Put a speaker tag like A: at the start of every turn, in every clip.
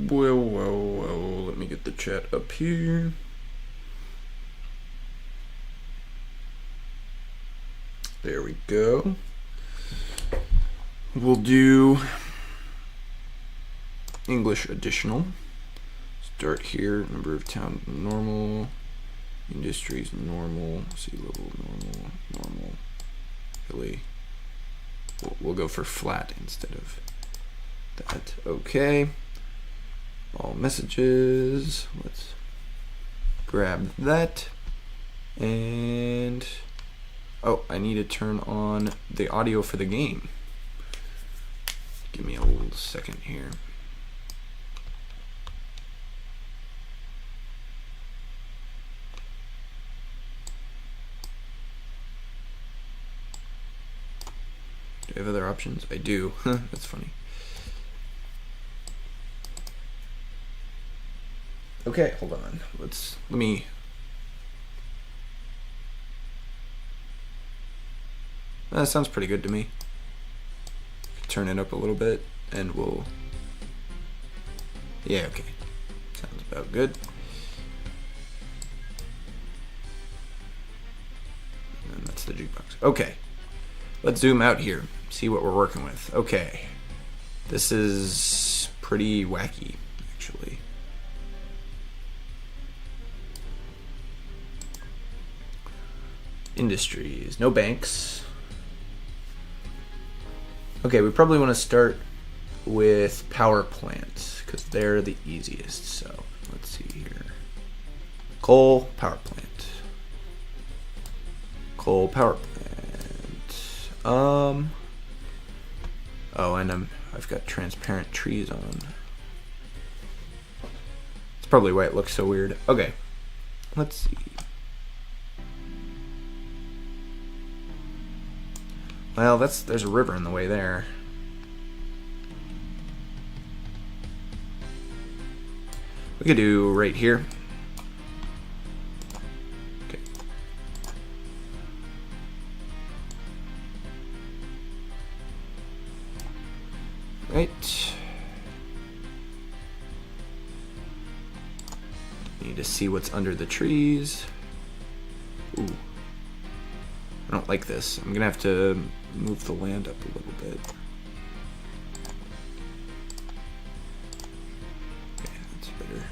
A: Whoa, let me get the chat up here. There we go. We'll do English additional. Start here, number of town normal, industries normal, sea level normal, really. We'll go for flat instead of that. Okay. All messages. Let's grab that. And oh, I need to turn on the audio for the game. Give me a little second here. Do I have other options? I do. That's funny. Okay, hold on. Let me. That sounds pretty good to me. Turn it up a little bit and we'll. Yeah, okay. Sounds about good. And that's the jukebox. Okay. Let's zoom out here. See what we're working with. Okay. This is pretty wacky, actually. Industries, no banks. Okay, we probably want to start with power plants because they're the easiest. So let's see here. Coal, power plant. Coal, power plant. Oh, and I've got transparent trees on. It's probably why it looks so weird. Okay, let's see. Well, there's a river in the way there. We could do right here. Okay. Right. Need to see what's under the trees. Ooh. I don't like this. I'm gonna have to move the land up a little bit. Okay, that's better.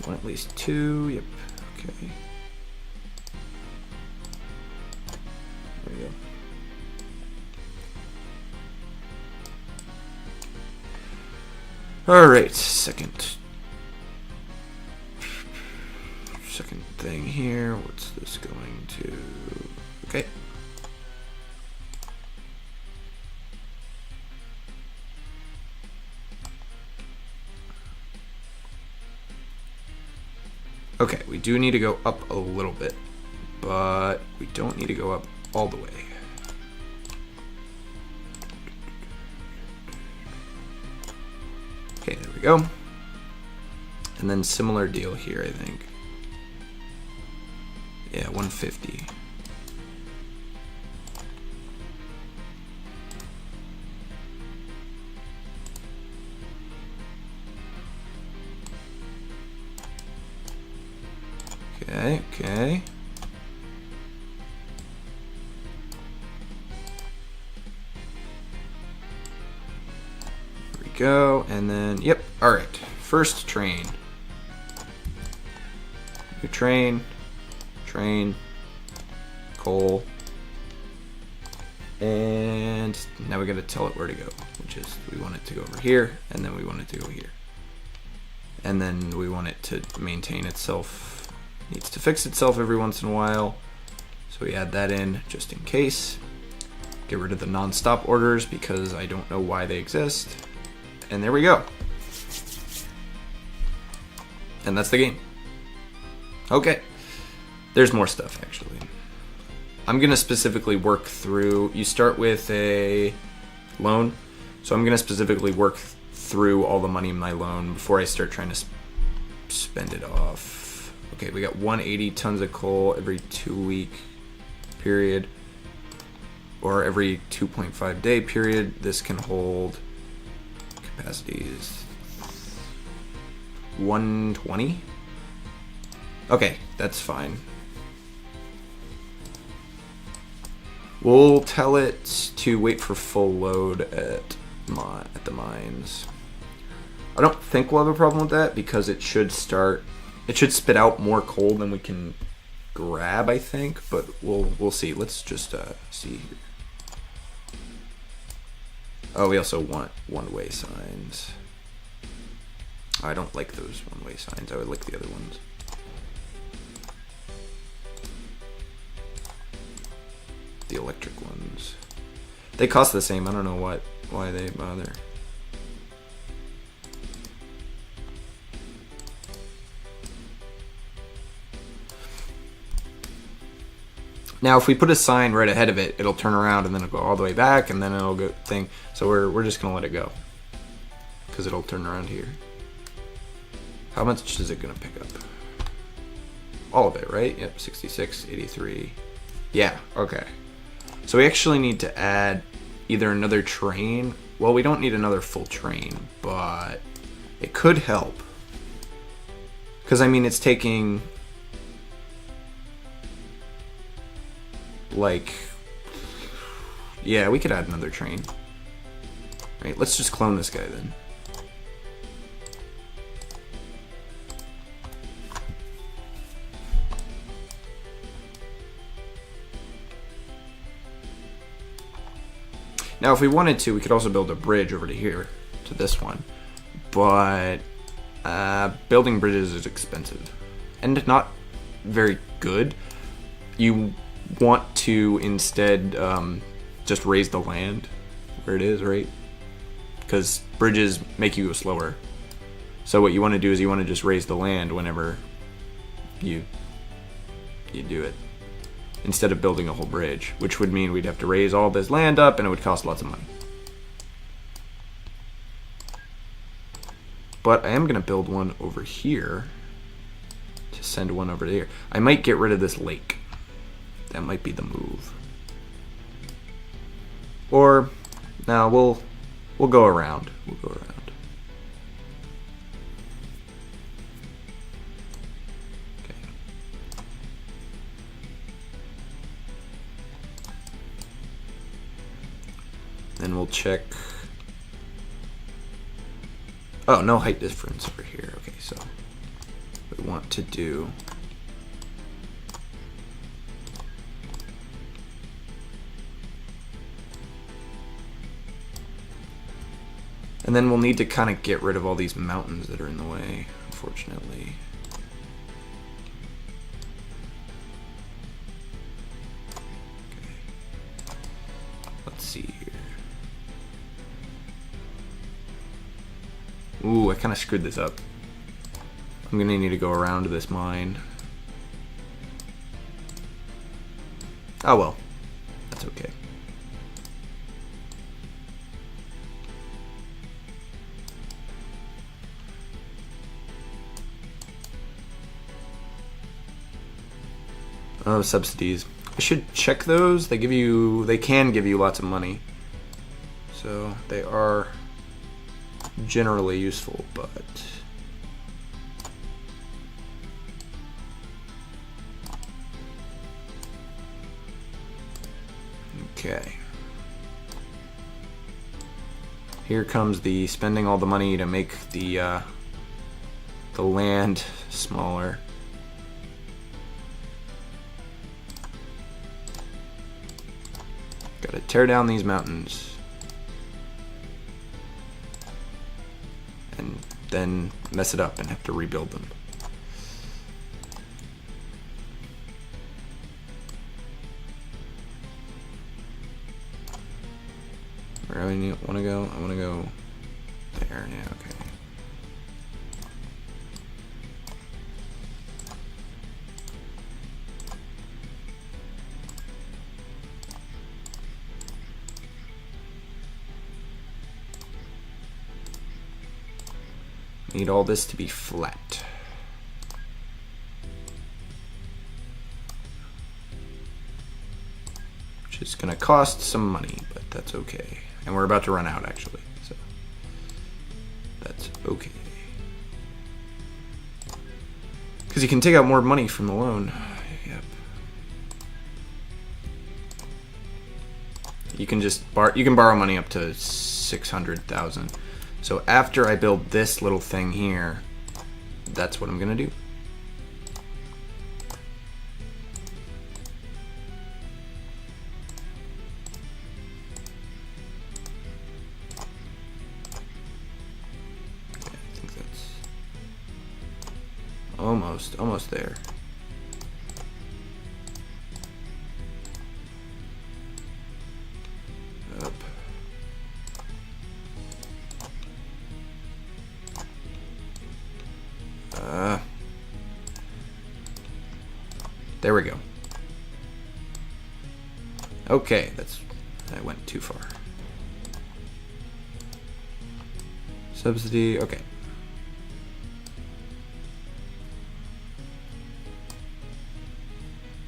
A: Want at least two. Yep. Okay. There we go. All right. Second thing here. What's this going to? Okay. Okay, we do need to go up a little bit, but we don't need to go up all the way. Okay, there we go. And then similar deal here, I think. Yeah, 150. Okay. There we go, and then, yep, alright. First train. New train, coal, and now we gotta tell it where to go, which is we want it to go over here, and then we want it to go here. And then we want it to maintain itself. Needs to fix itself every once in a while, so we add that in just in case. Get rid of the non-stop orders because I don't know why they exist. And there we go. And that's the game. Okay. There's more stuff, actually. I'm going to specifically work through... You start with a loan, so I'm going to specifically work through all the money in my loan before I start trying to spend it off. Okay, we got 180 tons of coal every 2-week period, or every 2.5 day period. This can hold capacity is 120. Okay, that's fine. We'll tell it to wait for full load at the mines. I don't think we'll have a problem with that because it should spit out more coal than we can grab, I think, but we'll see. Let's just see here. Oh, we also want one-way signs. I don't like those one-way signs. I would like the other ones. The electric ones. They cost the same. I don't know why they bother. Now, if we put a sign right ahead of it, it'll turn around and then it'll go all the way back, and then it'll go thing. So we're just gonna let it go because it'll turn around here. How much is it gonna pick up? All of it, right? Yep, 66, 83. Yeah, okay. So we actually need to add either another train. Well, we don't need another full train, but it could help. Because, I mean, it's taking, like, yeah, we could add another train. Right, let's just clone this guy then. Now, if we wanted to, we could also build a bridge over to here, to this one. But building bridges is expensive and not very good. You want to instead just raise the land where it is, right? Because bridges make you go slower. So what you want to do is you want to just raise the land whenever you do it, instead of building a whole bridge, which would mean we'd have to raise all this land up and it would cost lots of money. But I am going to build one over here to send one over here. I might get rid of this lake. That might be the move. Or, no, we'll go around. We'll go around. Okay. Then we'll check. Oh, no height difference over here. Okay, so we want to do and then we'll need to kind of get rid of all these mountains that are in the way, unfortunately. Okay. Let's see here. Ooh, I kind of screwed this up. I'm gonna need to go around to this mine. Oh well, that's okay. Oh, subsidies. I should check those. They can give you lots of money. So they are generally useful, but okay. Here comes the spending all the money to make the land smaller. Gotta tear down these mountains. And then mess it up and have to rebuild them. Where do I want to go? I want to go there. Yeah, okay. Need all this to be flat. which is going to cost some money, but that's okay. And we're about to run out, actually, so that's okay. Because you can take out more money from the loan. Yep. You can just borrow money up to 600,000. So after I build this little thing here, that's what I'm gonna do. Okay, I think that's almost there. Up. There we go. Okay, that went too far. Subsidy, okay.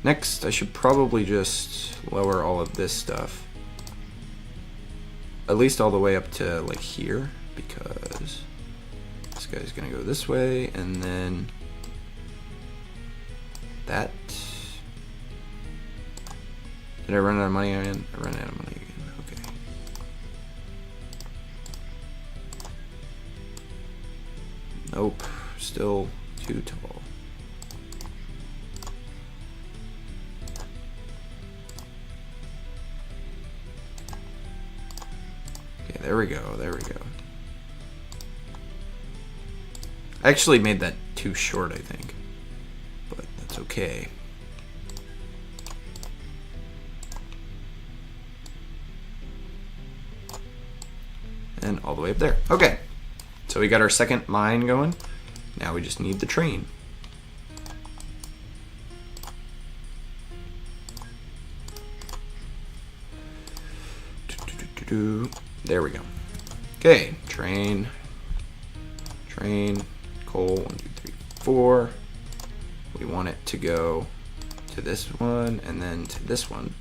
A: Next, I should probably just lower all of this stuff. At least all the way up to like here, because this guy's gonna go this way, and then that. Did I run out of money again? I ran out of money again. Okay. Nope. Still too tall. Okay, there we go. There we go. I actually made that too short, I think. But that's okay. And all the way up there. Okay, so we got our second mine going. Now we just need the train. There we go. Okay, train, coal, 1, 2, 3, 4. We want it to go to this one, and then to this one,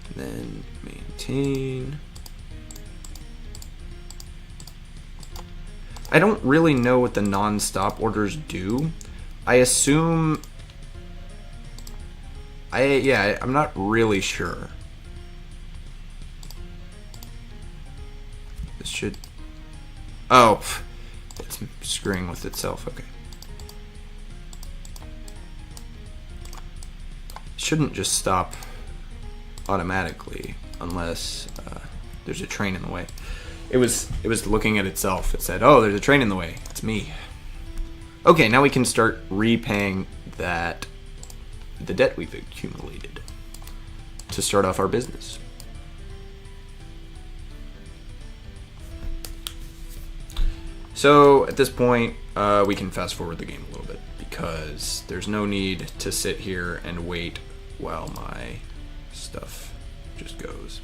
A: and then maintain. I don't really know what the non-stop orders do. I assume... I'm not really sure. This should... Oh, it's screwing with itself, okay. Shouldn't just stop automatically unless there's a train in the way. It was looking at itself. It said, "Oh, there's a train in the way. It's me." Okay, now we can start repaying the debt we've accumulated to start off our business. So at this point, we can fast forward the game a little bit because there's no need to sit here and wait while my stuff just goes.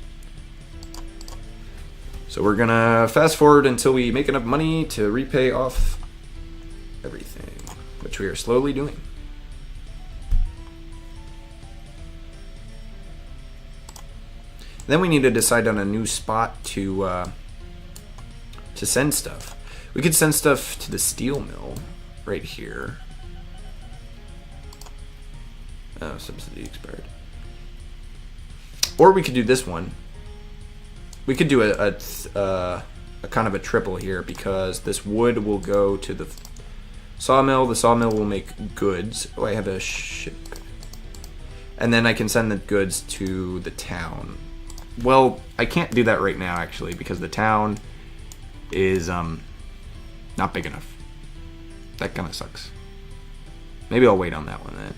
A: So we're gonna fast forward until we make enough money to repay off everything, which we are slowly doing. Then we need to decide on a new spot to send stuff. We could send stuff to the steel mill right here. Oh, subsidy expired. Or we could do this one. We could do a kind of a triple here because this wood will go to the sawmill. The sawmill will make goods. Oh, I have a ship. And then I can send the goods to the town. Well, I can't do that right now actually because the town is not big enough. That kind of sucks. Maybe I'll wait on that one then.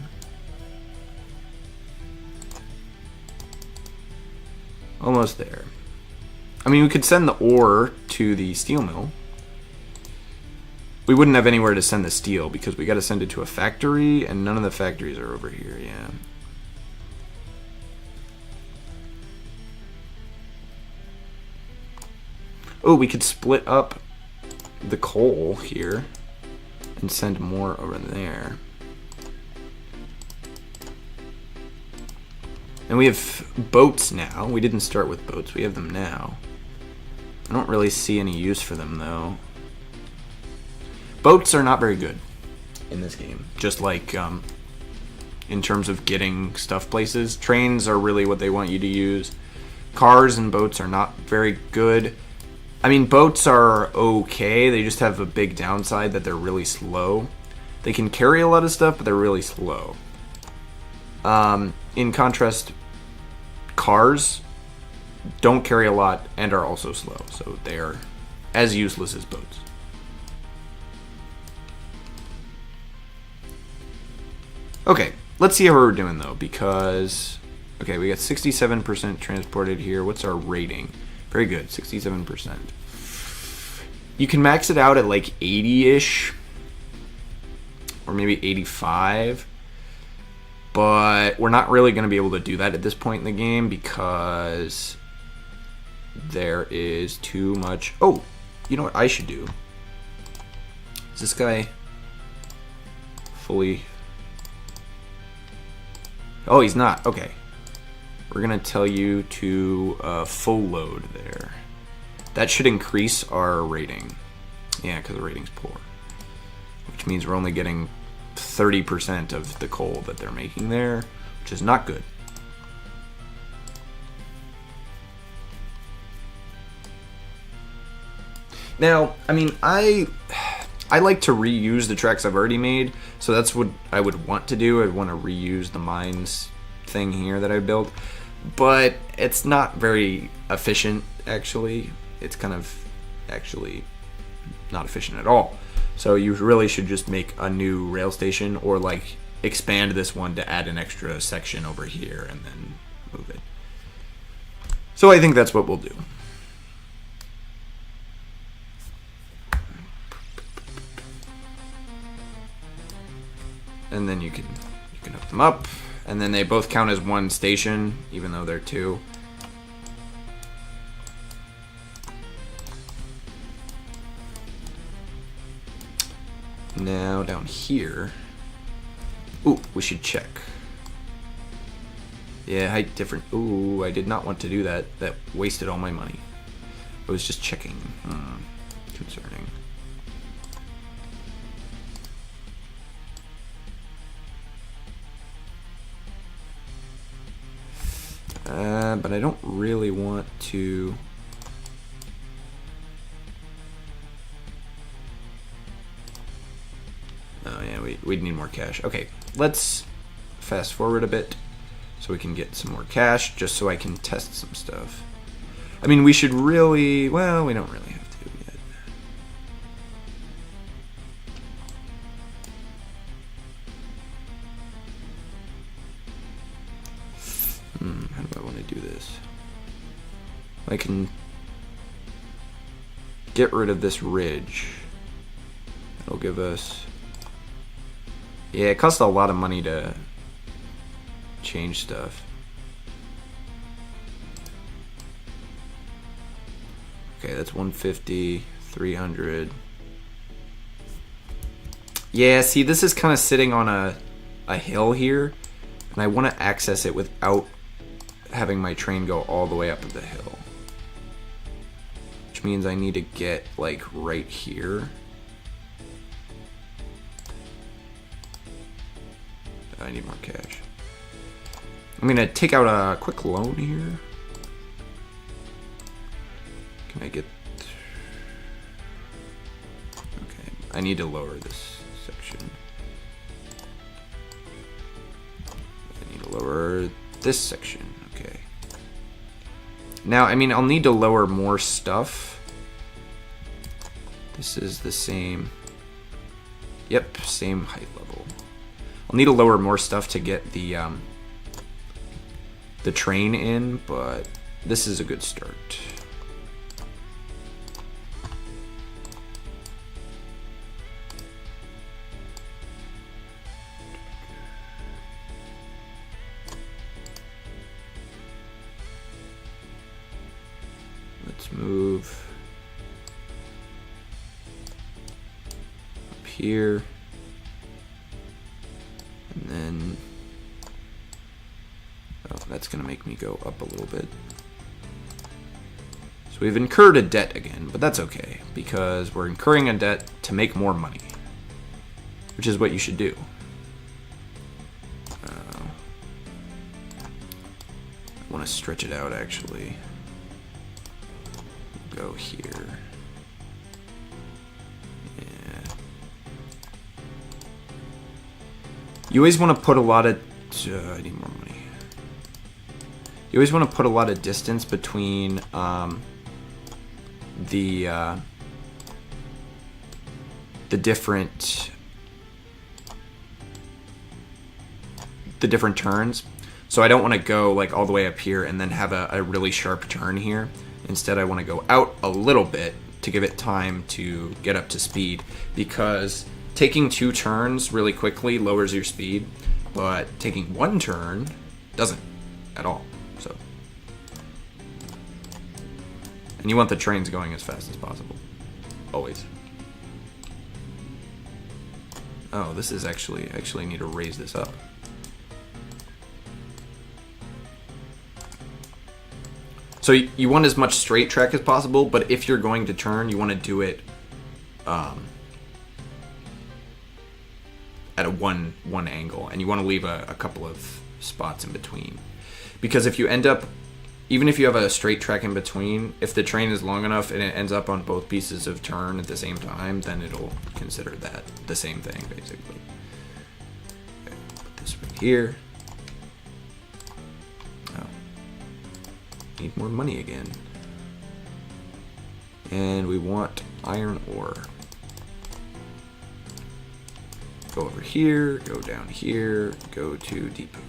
A: Almost there. I mean, we could send the ore to the steel mill. We wouldn't have anywhere to send the steel because we got to send it to a factory, and none of the factories are over here. Yeah. Oh, we could split up the coal here and send more over there. And we have boats now. We didn't start with boats. We have them now. I don't really see any use for them, though. Boats are not very good in this game. Just like in terms of getting stuff places. Trains are really what they want you to use. Cars and boats are not very good. I mean, boats are okay. They just have a big downside that they're really slow. They can carry a lot of stuff, but they're really slow. In contrast, cars don't carry a lot and are also slow. So they are as useless as boats. Okay, let's see how we're doing, though, because... Okay, we got 67% transported here. What's our rating? Very good, 67%. You can max it out at like 80-ish, or maybe 85, but we're not really going to be able to do that at this point in the game because there is too much... Oh, you know what I should do? Is this guy fully... Oh, he's not. Okay. We're going to tell you to full load there. That should increase our rating. Yeah, because the rating's poor. Which means we're only getting 30% of the coal that they're making there, which is not good. Now, I mean, I like to reuse the tracks I've already made, so that's what I would want to do. I'd want to reuse the mines thing here that I built. But it's not very efficient, actually. It's kind of actually not efficient at all. So you really should just make a new rail station or like expand this one to add an extra section over here and then move it. So I think that's what we'll do. And then you can hook them up. And then they both count as one station, even though they're two. Now down here. Ooh, we should check. Yeah, height different. Ooh, I did not want to do that. That wasted all my money. I was just checking. Concerning. But I don't really want to... Oh yeah, we'd need more cash. Okay, let's fast forward a bit so we can get some more cash, just so I can test some stuff. I mean, we should really... Well, we don't really have to yet. How do I want to do this? I can get rid of this ridge. That'll give us... Yeah, it costs a lot of money to change stuff. Okay, that's 150, 300. Yeah, see, this is kind of sitting on a hill here, and I want to access it without having my train go all the way up the hill. Which means I need to get, like, right here. I need more cash. I'm gonna take out a quick loan here. Can I get... Okay, I need to lower this section. I need to lower this section. Okay. Now, I mean, I'll need to lower more stuff. This is the same... Yep, same height level. I'll need to lower more stuff to get the train in, but this is a good start. Let's move up here. And then, oh, That's going to make me go up a little bit. So we've incurred a debt again, but that's okay, because we're incurring a debt to make more money, which is what you should do. I want to stretch it out, actually. Go here. Yeah. You always want to put a lot of... I need more money. You always want to put a lot of distance between the different turns. So I don't want to go like all the way up here and then have a really sharp turn here. Instead, I want to go out a little bit to give it time to get up to speed, because taking 2 turns really quickly lowers your speed, but taking 1 turn doesn't at all. So, and you want the trains going as fast as possible, always. Oh, this is actually need to raise this up. So you want as much straight track as possible, but if you're going to turn, you want to do it at a one angle, and you want to leave a couple of spots in between. Because if you end up, even if you have a straight track in between, if the train is long enough and it ends up on both pieces of turn at the same time, then it'll consider that the same thing, basically. Okay, put this right here. Oh. Need more money again. And we want iron ore. Go over here, go down here, go to depot.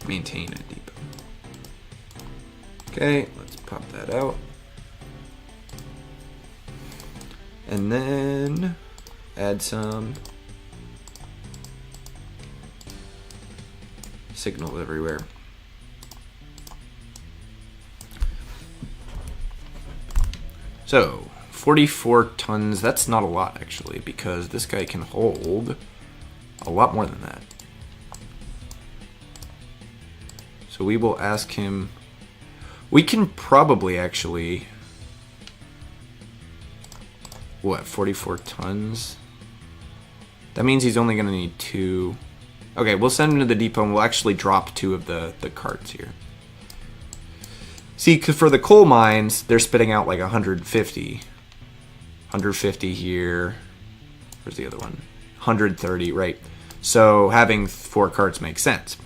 A: Maintain a depot. Okay, let's pop that out. And then add some signal everywhere. So 44 tons, that's not a lot actually, because this guy can hold a lot more than that. So we will ask him, we can probably actually, what, 44 tons? That means he's only going to need 2. Okay, we'll send him to the depot and we'll actually drop 2 of the carts here. See, because for the coal mines, they're spitting out like 150. 150 here. Where's the other one? 130, right. So having 4 carts makes sense.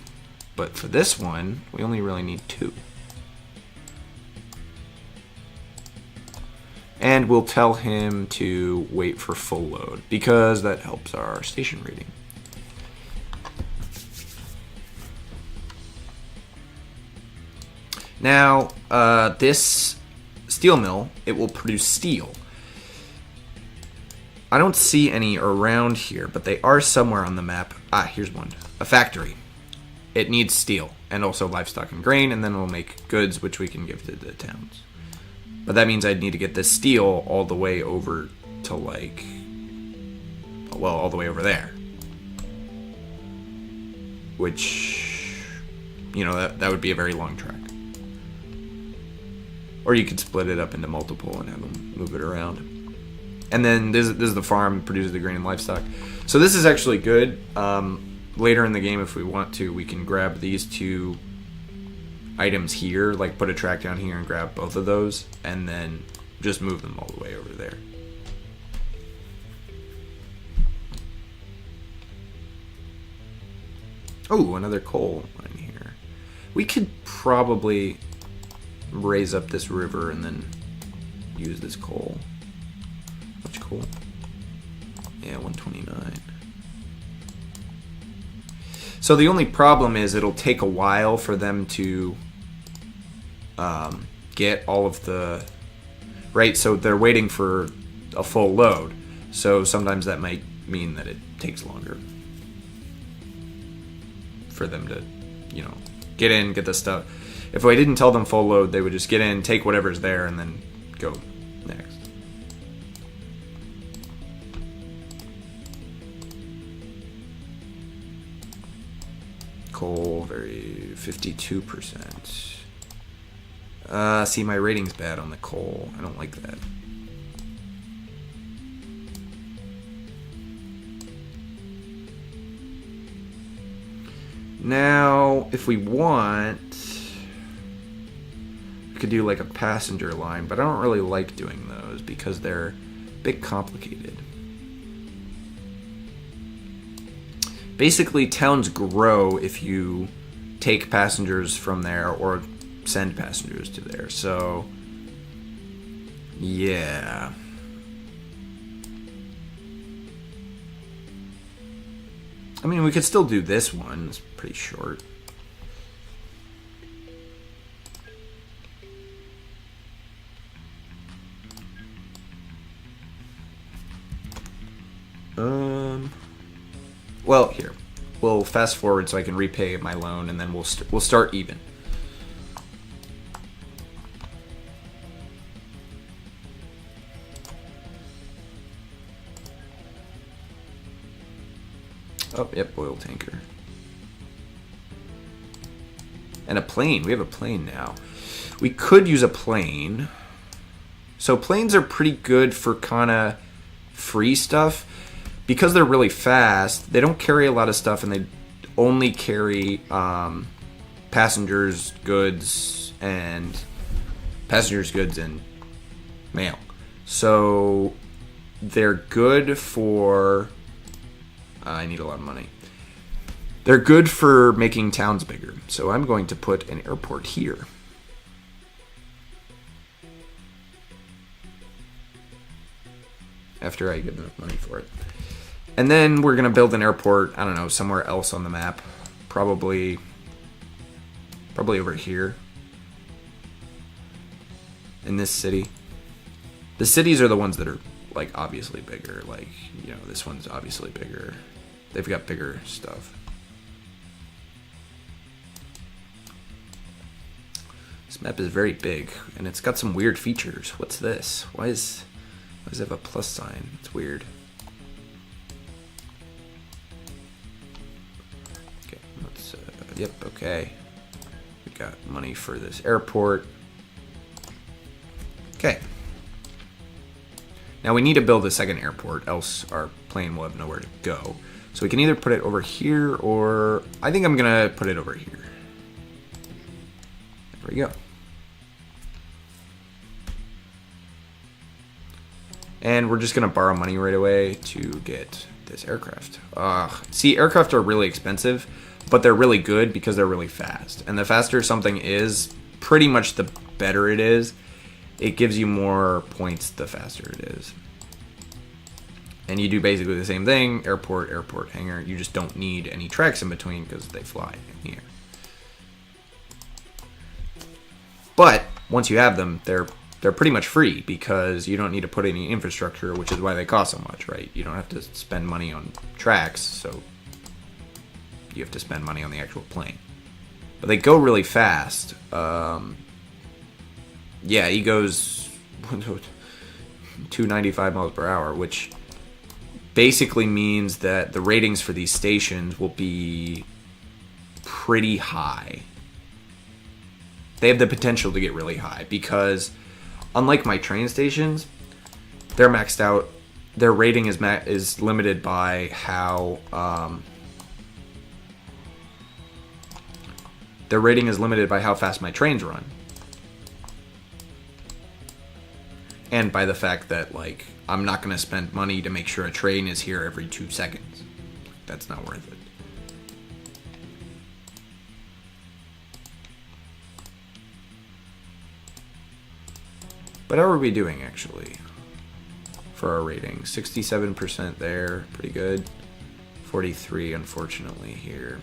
A: But for this one, we only really need 2. And we'll tell him to wait for full load, because that helps our station rating. Now, this steel mill, it will produce steel. I don't see any around here, but they are somewhere on the map. Ah, here's one. A factory. It needs steel, and also livestock and grain, and then we'll make goods, which we can give to the towns. But that means I'd need to get this steel all the way over to, like, well, all the way over there. Which, you know, that would be a very long track. Or you could split it up into multiple and have them move it around. And then this is the farm, produces the grain and livestock. So this is actually good. Later in the game, if we want to, we can grab these 2 items here, like put a track down here and grab both of those, and then just move them all the way over there. Oh, another coal mine here. We could probably raise up this river and then use this coal. Much coal? Yeah, 129. So the only problem is it'll take a while for them to get all of the... Right, so they're waiting for a full load. So sometimes that might mean that it takes longer for them to, you know, get in, get the stuff. If I didn't tell them full load, they would just get in, take whatever's there, and then go next. coal, very 52%. See, my rating's bad on the coal. I don't like that. Now, if we want, we could do like a passenger line, but I don't really like doing those because they're a bit complicated. Basically, towns grow if you take passengers from there or send passengers to there. So, yeah. I mean, we could still do this one. It's pretty short. Well, here. We'll fast forward so I can repay my loan, and then we'll start even. Oh, yep, oil tanker. And a plane. We have a plane now. We could use a plane. So planes are pretty good for kind of free stuff. Because they're really fast, they don't carry a lot of stuff, and they only carry passengers, goods, and mail. So they're good for... I need a lot of money. They're good for making towns bigger. So I'm going to put an airport here. After I get enough money for it. And then we're going to build an airport, I don't know, somewhere else on the map. Probably over here. In this city. The cities are the ones that are, like, obviously bigger. Like, you know, this one's obviously bigger. They've got bigger stuff. This map is very big, and it's got some weird features. What's this? Why does it have a plus sign? It's weird. Okay, let's, yep, okay. We got money for this airport. Okay. Now we need to build a second airport, else our plane will have nowhere to go. So we can either put it over here, or I think I'm gonna put it over here. There we go. And we're just gonna borrow money right away to get this aircraft. See, aircraft are really expensive, but they're really good because they're really fast. And the faster something is, pretty much the better it is. It gives you more points the faster it is. And you do basically the same thing, airport, airport, hangar. You just don't need any tracks in between because they fly in the air. But once you have them, they're pretty much free because you don't need to put any infrastructure, which is why they cost so much, right? You don't have to spend money on tracks, so you have to spend money on the actual plane. But they go really fast. Yeah, he goes 295 miles per hour, which basically means that the ratings for these stations will be pretty high. They have the potential to get really high because, unlike my train stations, they're maxed out. Their rating is limited by how fast my trains run. And by the fact that, like, I'm not going to spend money to make sure a train is here every 2 seconds. That's not worth it. But how are we doing, actually, for our rating? 67% there, pretty good. 43, unfortunately, here.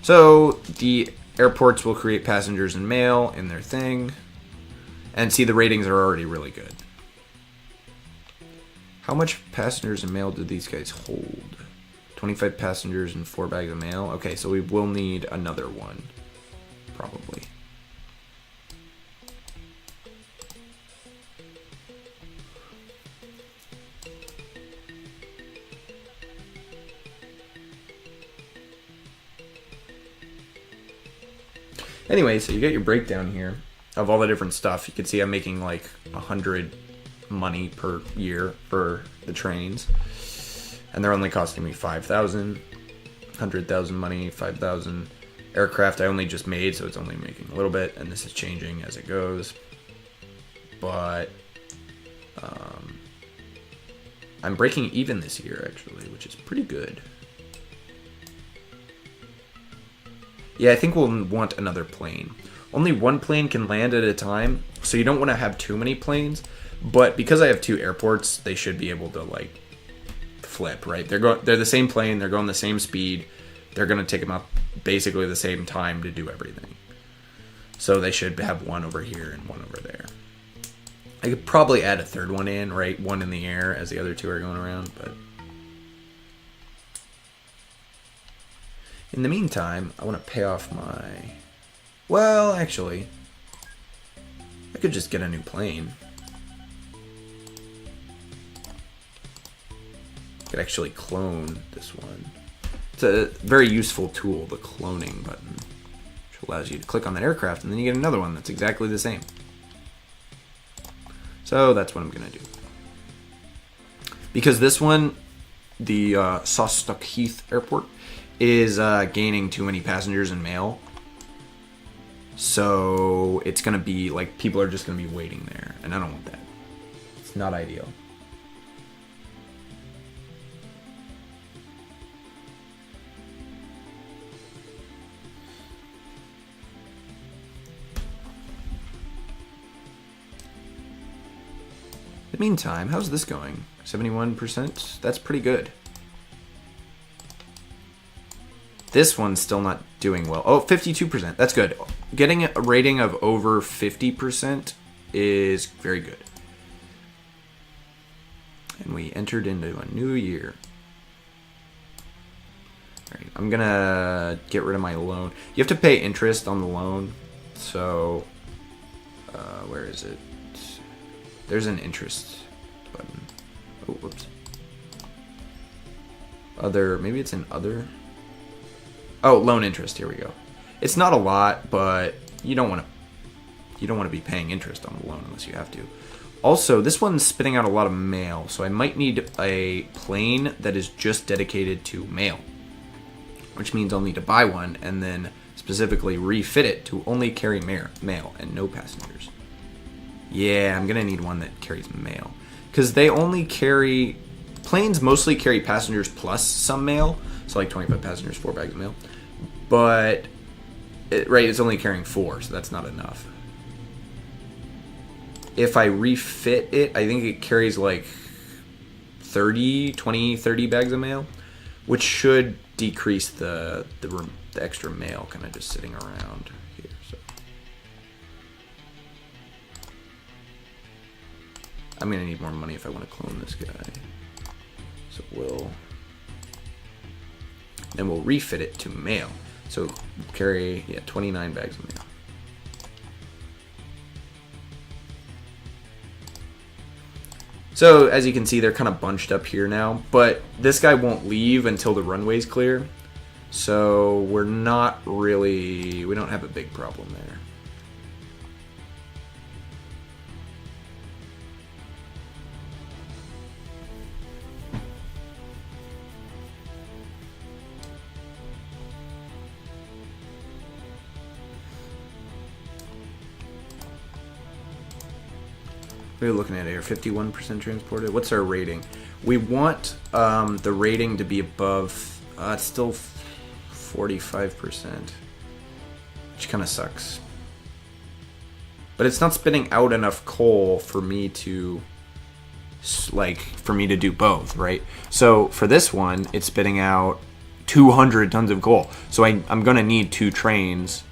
A: So the airports will create passengers and mail in their thing. And see, the ratings are already really good. How much passengers and mail do these guys hold? 25 passengers and 4 bags of mail. Okay, so we will need another one. Probably. Anyway, so you get your breakdown here of all the different stuff. You can see I'm making like 100 money per year for the trains, and they're only costing me 5,000, 100,000 money, 5,000. Aircraft I only just made, so it's only making a little bit, and this is changing as it goes. But I'm breaking even this year actually, which is pretty good. Yeah, I think we'll want another plane. Only one plane can land at a time, so you don't want to have too many planes. But because I have 2 airports, they should be able to like flip, right? They're the same plane, they're going the same speed. They're going to take them up basically the same time to do everything. So they should have one over here and one over there. I could probably add a third one in, right? One in the air as the other 2 are going around, but in the meantime, I want to pay off my... Well, actually, I could just get a new plane. I could actually clone this one. It's a very useful tool, the cloning button, which allows you to click on that aircraft, and then you get another one that's exactly the same. So that's what I'm going to do. Because this one, the Sawstuck Heath Airport, is gaining too many passengers and mail. So it's going to be like people are just going to be waiting there, and I don't want that. It's not ideal. In the meantime, how's this going? 71%? That's pretty good. This one's still not doing well. Oh, 52%. That's good. Getting a rating of over 50% is very good. And we entered into a new year. All right, I'm going to get rid of my loan. You have to pay interest on the loan. So, where is it? There's an interest button. Oh, whoops. Other, maybe it's in other. Oh, loan interest. Here we go. It's not a lot, but you don't want to be paying interest on the loan unless you have to. Also, this one's spitting out a lot of mail, so I might need a plane that is just dedicated to mail, which means I'll need to buy one and then specifically refit it to only carry mail and no passengers. Yeah, I'm gonna need one that carries mail, because they only carry, planes mostly carry passengers plus some mail, so like 25 passengers, 4 bags of mail, but it's only carrying 4, so that's not enough. If I refit it, I think it carries like 30 bags of mail, which should decrease the extra mail kind of just sitting around here. So I'm gonna need more money if I want to clone this guy. So we'll refit it to mail. So carry 29 bags of mail. So as you can see, they're kind of bunched up here now, but this guy won't leave until the runway's clear. So we don't have a big problem there. We're looking at here, 51% transported. What's our rating? We want the rating to be above, it's still 45%, which kind of sucks. But it's not spitting out enough coal for me to, do both, right? So for this one, it's spitting out 200 tons of coal. So I'm gonna need 2 trains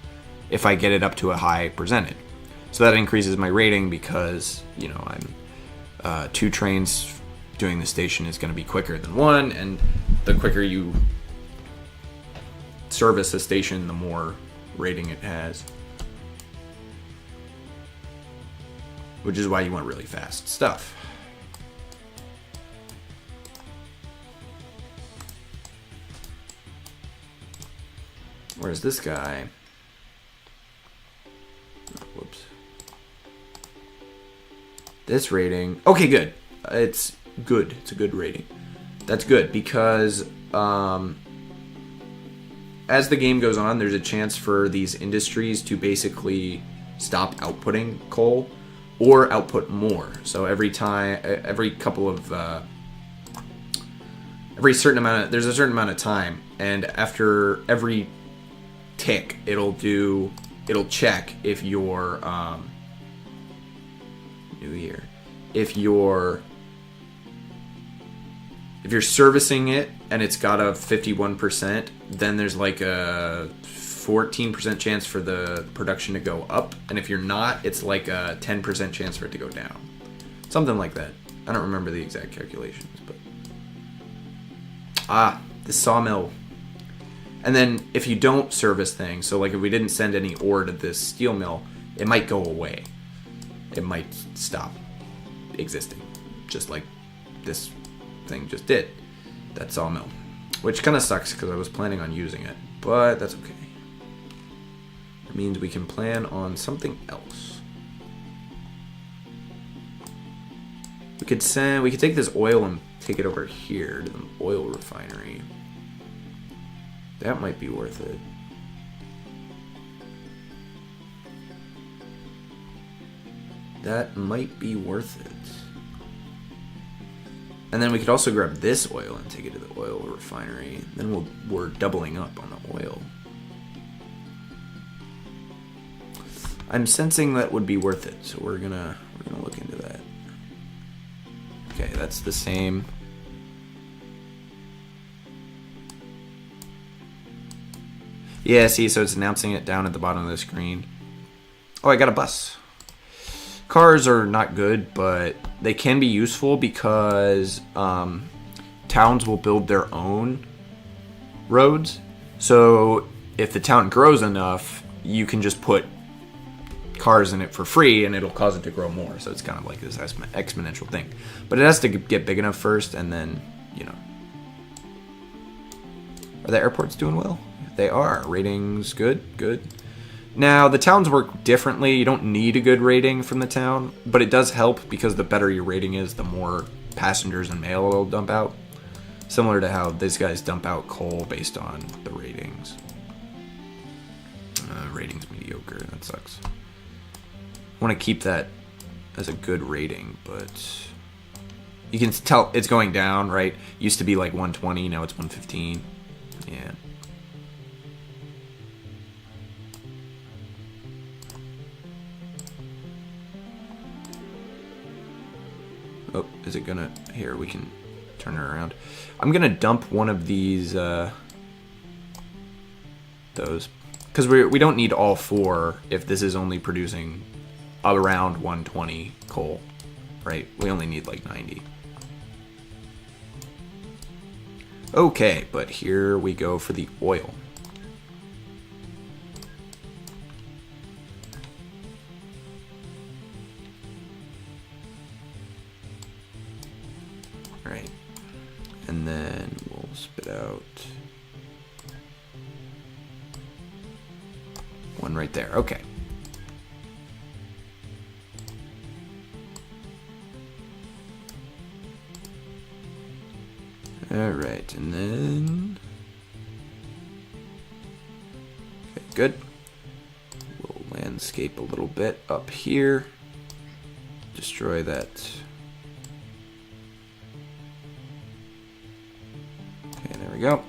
A: if I get it up to a high percentage. So that increases my rating because, I'm 2 trains doing the station is going to be quicker than 1, and the quicker you service a station, the more rating it has. Which is why you want really fast stuff. Whereas this guy, This rating, okay, good. It's good. It's a good rating. That's good because as the game goes on, there's a chance for these industries to basically stop outputting coal or output more. So every time, every couple of, there's a certain amount of time, and after every tick, it'll check if your if you're servicing it and it's got a 51%, then there's like a 14% chance for the production to go up, and if you're not, it's like a 10% chance for it to go down. Something like that. I don't remember the exact calculations, but the sawmill. And then if you don't service things, so like if we didn't send any ore to this steel mill, it might go away. It might stop existing, just like this thing just did, that sawmill, which kind of sucks because I was planning on using it, but that's okay. It means we can plan on something else. We could take this oil and take it over here to the oil refinery. That might be worth it. That might be worth it. And then we could also grab this oil and take it to the oil refinery. Then we're doubling up on the oil. I'm sensing that would be worth it, so we're gonna look into that. Okay, that's the same. Yeah, see, so it's announcing it down at the bottom of the screen. Oh, I got a bus. Cars are not good, but they can be useful because towns will build their own roads. So if the town grows enough, you can just put cars in it for free and it'll cause it to grow more. So it's kind of like this exponential thing. But it has to get big enough first, and then, you know. Are the airports doing well? They are. Ratings good, good. Now, the towns work differently. You don't need a good rating from the town, but it does help because the better your rating is, the more passengers and mail it'll dump out. Similar to how these guys dump out coal based on the ratings. Ratings mediocre. That sucks. I want to keep that as a good rating, but you can tell it's going down, right? Used to be like 120, now it's 115. Yeah. Oh, is it gonna... Here, we can turn it around. I'm gonna dump one of these, those. Because we don't need all four if this is only producing around 120 coal, right? We only need like 90. Okay, but here we go for the oil. Right, and then we'll spit out one right there. Okay. All right, and then okay, good. We'll landscape a little bit up here. Destroy that. Okay, there we go.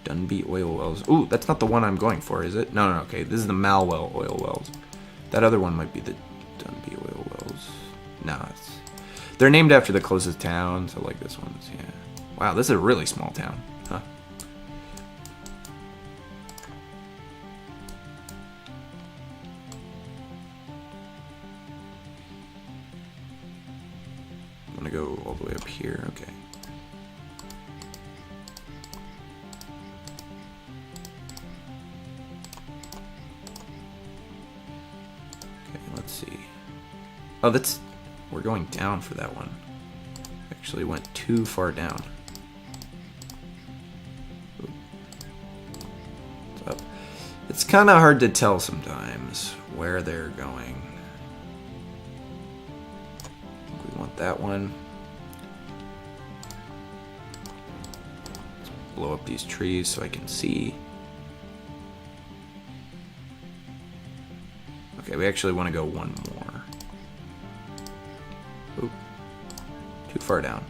A: Dunby oil wells. Ooh, that's not the one I'm going for, is it? No, okay. This is the Malwell oil wells. That other one might be the Dunby oil wells. No, they're named after the closest town, so like this one's, yeah. Wow, this is a really small town, huh? I'm gonna go all the way up here, okay. Let's see. Oh, we're going down for that one. Actually went too far down. It's kind of hard to tell sometimes where they're going. We want that one. Let's blow up these trees so I can see. Okay, we actually want to go one more. Oop. Too far down.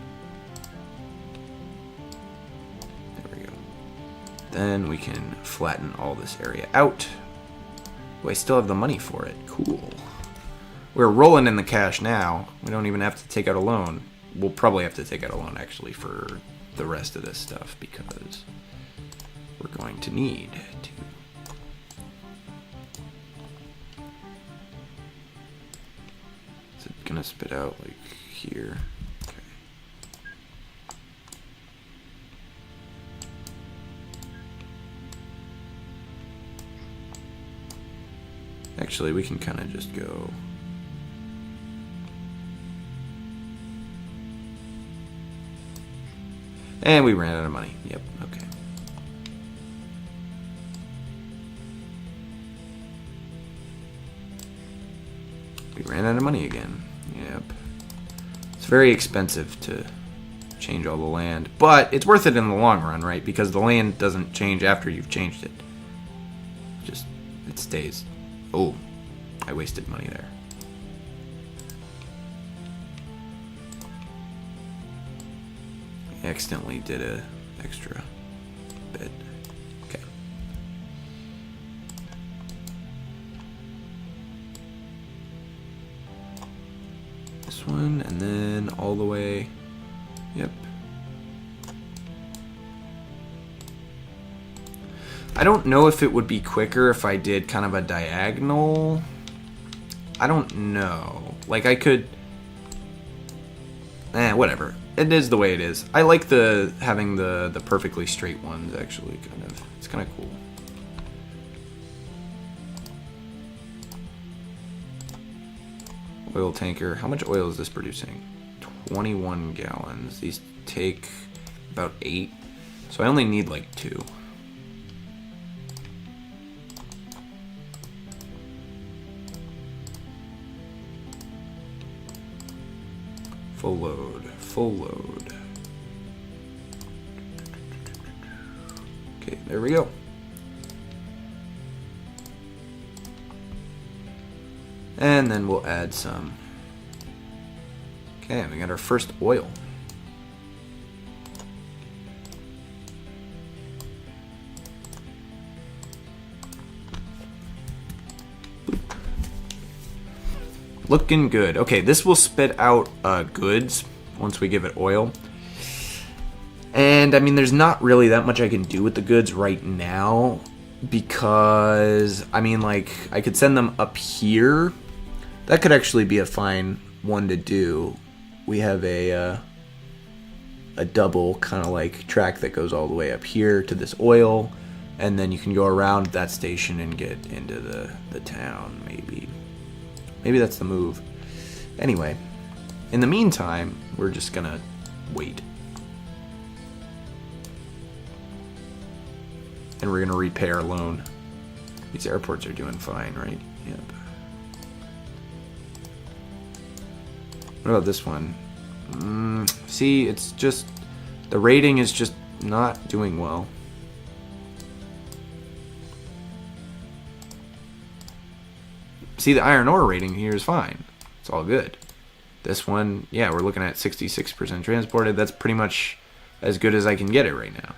A: There we go. Then we can flatten all this area out. Oh, I still have the money for it. Cool. We're rolling in the cash now. We don't even have to take out a loan. We'll probably have to take out a loan actually for the rest of this stuff because we're going to need to. Is it gonna spit out like here? Okay. Actually, we can kind of just go. And we ran out of money. Yep, okay. We ran out of money again. Yep. It's very expensive to change all the land, but it's worth it in the long run, right? Because the land doesn't change after you've changed it. Just, it stays. Oh, I wasted money there. I accidentally did a extra bit. Okay. This one, and then all the way. Yep. I don't know if it would be quicker if I did kind of a diagonal. I don't know. Like I could. Whatever. It is the way it is. I like having the perfectly straight ones actually. It's kind of cool. Oil tanker. How much oil is this producing? 21 gallons. These take about 8. So I only need like 2. Full load. Full load. Okay, there we go. And then we'll add some. Okay, we got our first oil. Looking good. Okay, this will spit out goods once we give it oil. And I mean, there's not really that much I can do with the goods right now because I mean, like, I could send them up here. That could actually be a fine one to do. We have a double kind of like track that goes all the way up here to this oil, and then you can go around that station and get into the town. Maybe that's the move. Anyway, in the meantime, we're just gonna wait. And we're gonna repay our loan. These airports are doing fine, right? Yep. What about this one? See, it's just, the rating is just not doing well. See, the iron ore rating here is fine. It's all good. This one, yeah, we're looking at 66% transported. That's pretty much as good as I can get it right now.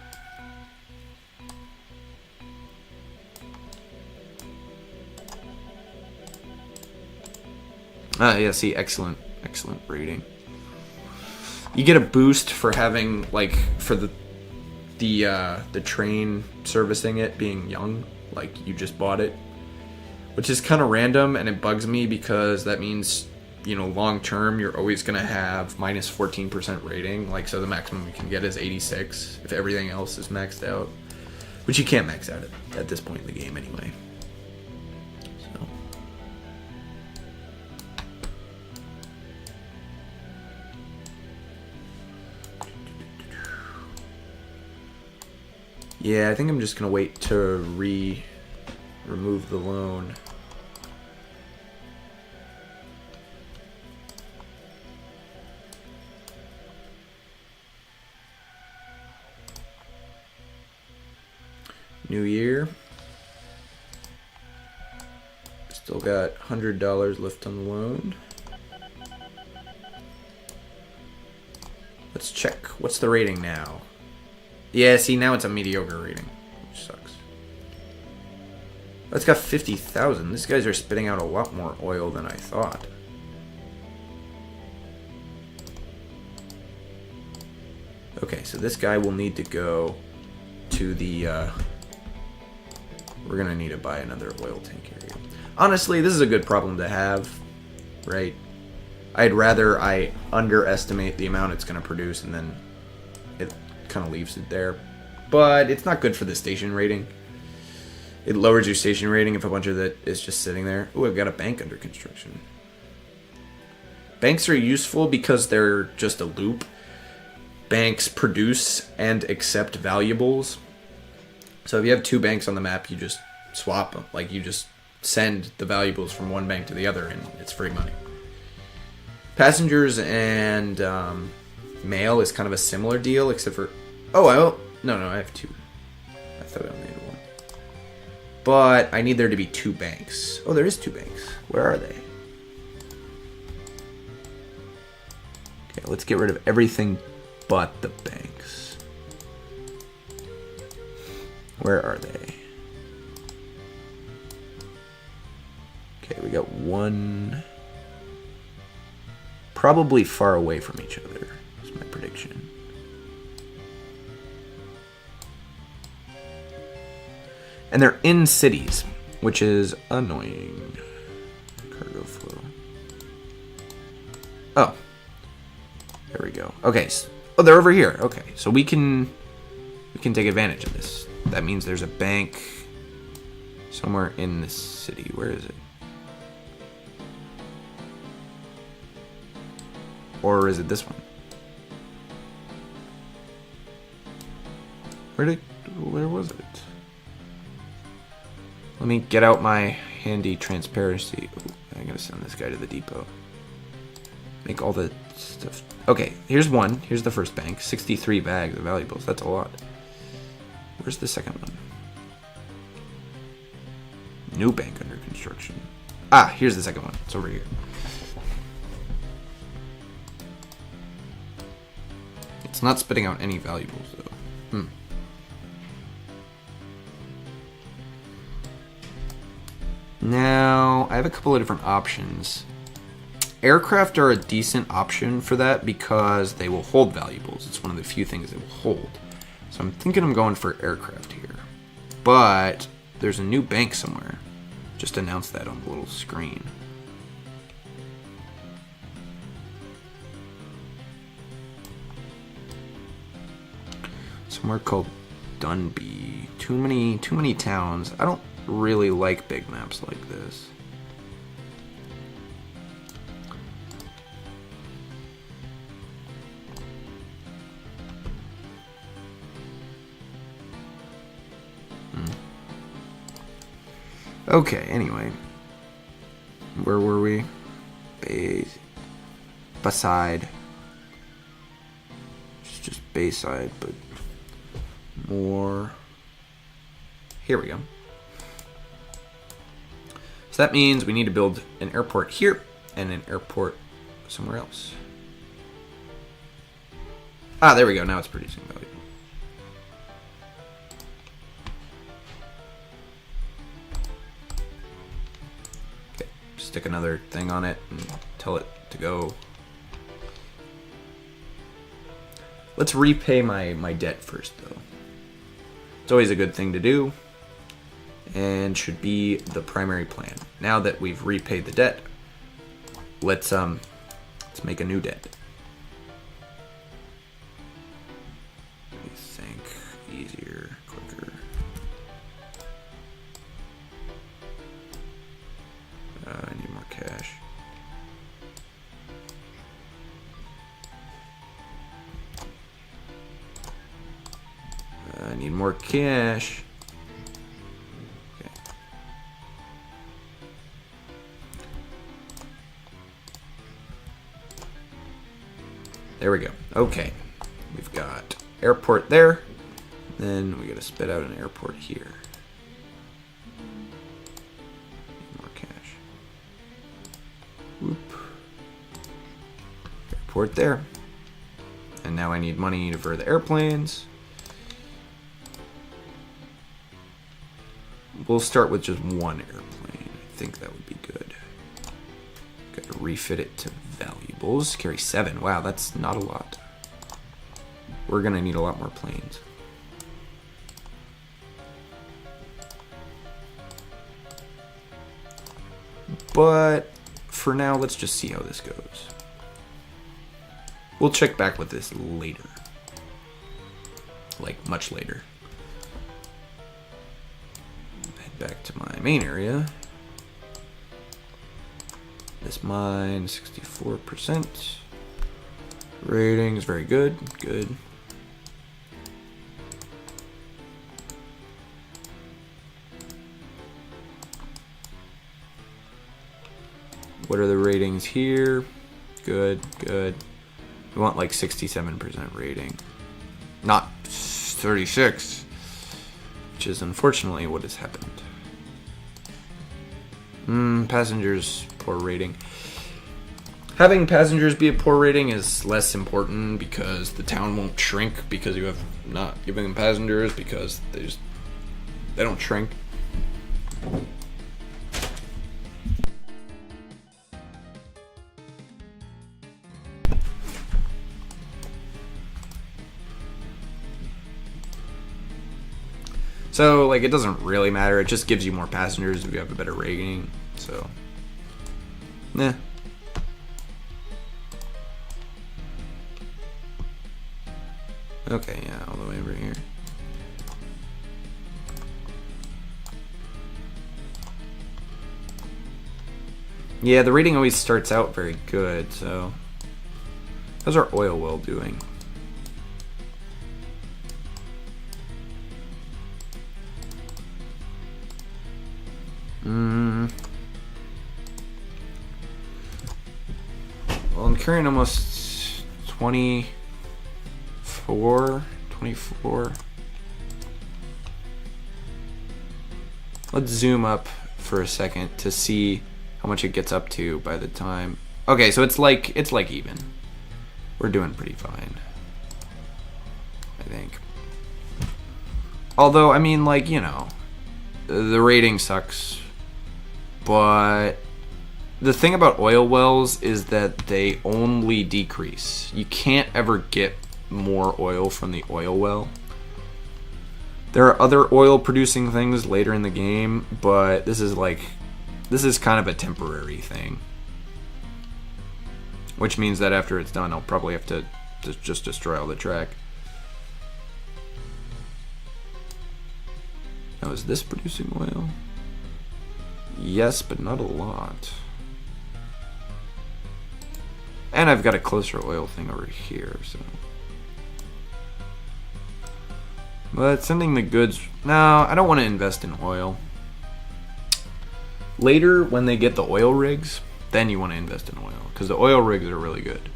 A: Yeah, see, excellent rating. You get a boost for having, like, for the train servicing it being young, like you just bought it. Which is kind of random, and it bugs me because that means, you know, long term you're always going to have minus 14% rating. Like, so the maximum you can get is 86 if everything else is maxed out. Which you can't max out at this point in the game anyway. So. Yeah, I think I'm just going to wait to remove the loan. New year. Still got $100 left on the loan. Let's check. What's the rating now? Yeah, see, now it's a mediocre rating, which sucks. It's got 50,000. These guys are spitting out a lot more oil than I thought. Okay, so this guy will need to go to the... we're gonna need to buy another oil tank area. Honestly, this is a good problem to have, right? I'd rather I underestimate the amount it's gonna produce and then it kind of leaves it there. But it's not good for the station rating. It lowers your station rating if a bunch of that is just sitting there. Ooh, I've got a bank under construction. Banks are useful because they're just a loop. Banks produce and accept valuables. So if you have two banks on the map, you just swap them. Like, you just send the valuables from one bank to the other, and it's free money. Passengers and mail is kind of a similar deal, except for... Oh, no, I have two. I thought I only had one. But I need there to be two banks. Oh, there is two banks. Where are they? Okay, let's get rid of everything but the banks. Where are they? Okay, we got one... Probably far away from each other, is my prediction. And they're in cities, which is annoying. Cargo flow. Oh. There we go. Okay. Oh, they're over here. Okay. So we can take advantage of this. That means there's a bank somewhere in the city. Where is it? Or is it this one? Where was it? Let me get out my handy transparency. Ooh, I gotta send this guy to the depot. Make all the stuff. Okay, here's one. Here's the first bank. 63 bags of valuables. That's a lot. Where's the second one? New bank under construction. Ah, here's the second one. It's over here. It's not spitting out any valuables, though. Now, I have a couple of different options. Aircraft are a decent option for that because they will hold valuables. It's one of the few things they will hold. So I'm thinking I'm going for aircraft here. But there's a new bank somewhere. Just announced that on the little screen. Somewhere called Dunby. Too many towns. I don't really like big maps like this. Okay, anyway. Where were we? Bayside. It's just Bayside, but more. Here we go. So that means we need to build an airport here and an airport somewhere else. Ah, there we go. Now it's producing value. Okay, stick another thing on it and tell it to go. Let's repay my debt first, though. It's always a good thing to do. And should be the primary plan. Now that we've repaid the debt, let's make a new debt. What do you think? Easier, quicker. I need more cash. I need more cash. There we go. Okay. We've got airport there. Then we got to spit out an airport here. More cash. Whoop. Airport there. And now I need money for the airplanes. We'll start with just one airplane. I think that would be good. Got to refit it to valuables. Carry 7. Wow, that's not a lot. We're going to need a lot more planes. But for now, let's just see how this goes. We'll check back with this later. Like, much later. Head back to my main area. This mine, 64%. Ratings, very good. Good. What are the ratings here? Good, good. We want like 67% rating. Not 36. Which is unfortunately what has happened. Passengers, poor rating. Having passengers be a poor rating is less important because the town won't shrink because you have not giving them passengers because they don't shrink. So, like, it doesn't really matter. It just gives you more passengers if you have a better rating. So, nah. Okay, yeah, all the way over here. Yeah, the rating always starts out very good, so. How's our oil well doing? Well, I'm carrying almost 24. Let's zoom up for a second to see how much it gets up to by the time. Okay, so it's like even. We're doing pretty fine, I think. Although, I mean, like, you know, the rating sucks, but the thing about oil wells is that they only decrease. You can't ever get more oil from the oil well. There are other oil producing things later in the game, but this is kind of a temporary thing. Which means that after it's done, I'll probably have to just destroy all the track. Now, is this producing oil? Yes, but not a lot. And I've got a closer oil thing over here, so. But sending the goods... No, I don't want to invest in oil. Later, when they get the oil rigs, then you want to invest in oil. Because the oil rigs are really good.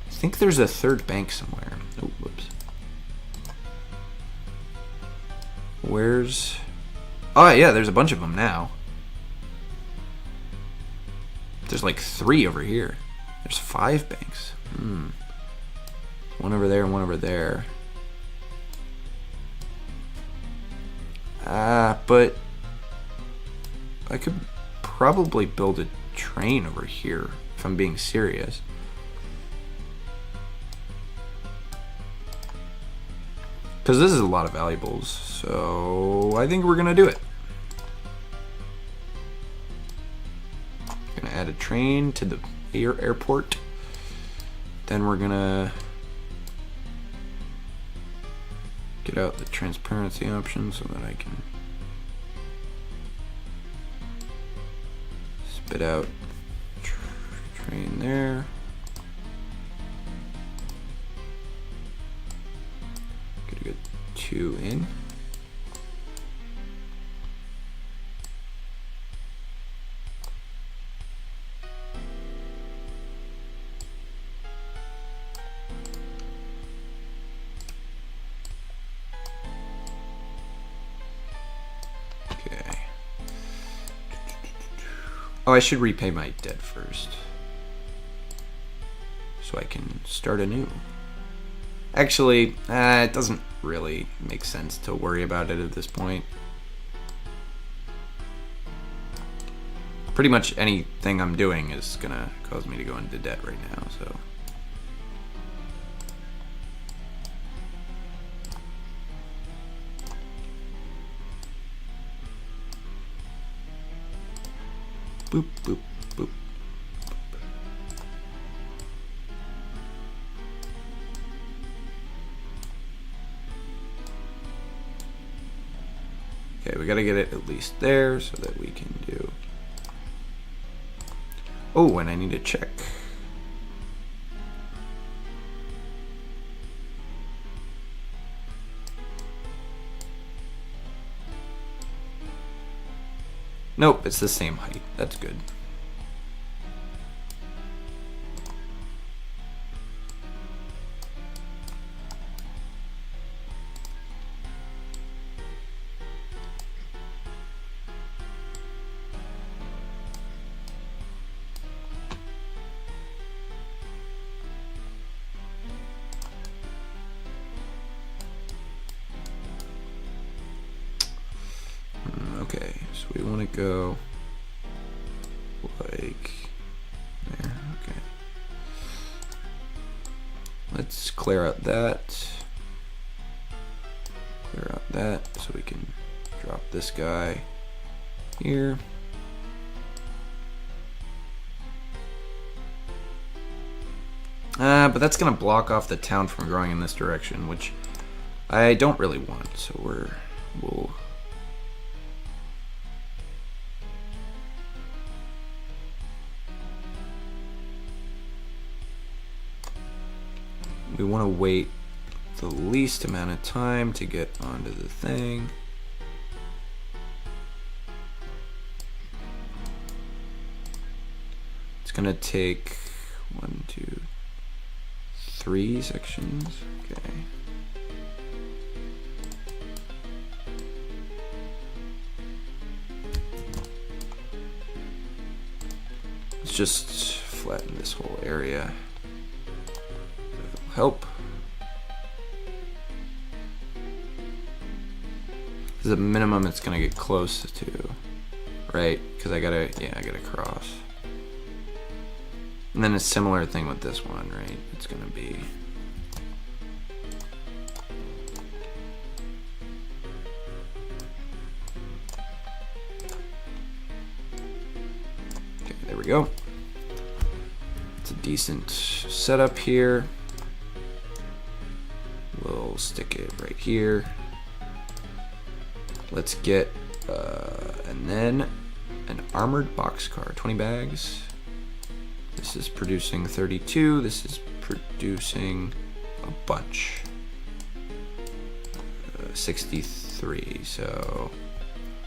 A: I think there's a third bank somewhere. Oh, whoops. Where's... Oh, yeah, there's a bunch of them now. There's like 3 over here. There's 5 banks. One over there and one over there. But I could probably build a train over here if I'm being serious. Because this is a lot of valuables, so I think we're gonna do it. Gonna add a train to the airport. Then we're gonna get out the transparency option so that I can spit out train there. Get 2 in. Okay. Oh, I should repay my debt first, so I can start anew. Actually, it doesn't really make sense to worry about it at this point. Pretty much anything I'm doing is gonna cause me to go into debt right now, so. Boop, boop, boop. Okay, we gotta get it at least there so that we can do. Oh, and I need to check. Nope, it's the same height. That's good. Okay, so we want to go like there. Okay. Let's clear out that. Clear out that so we can drop this guy here. But that's gonna block off the town from growing in this direction, which I don't really want. So we'll. We want to wait the least amount of time to get onto the thing. It's going to take 1, 2, 3 sections. Okay. Let's just flatten this whole area. Help. This is a minimum it's gonna get close to, right? Because I gotta cross. And then a similar thing with this one, right? It's gonna be. Okay, there we go. It's a decent setup here. We'll stick it right here. Let's get, and then an armored boxcar, 20 bags. This is producing 32. This is producing a bunch. 63, so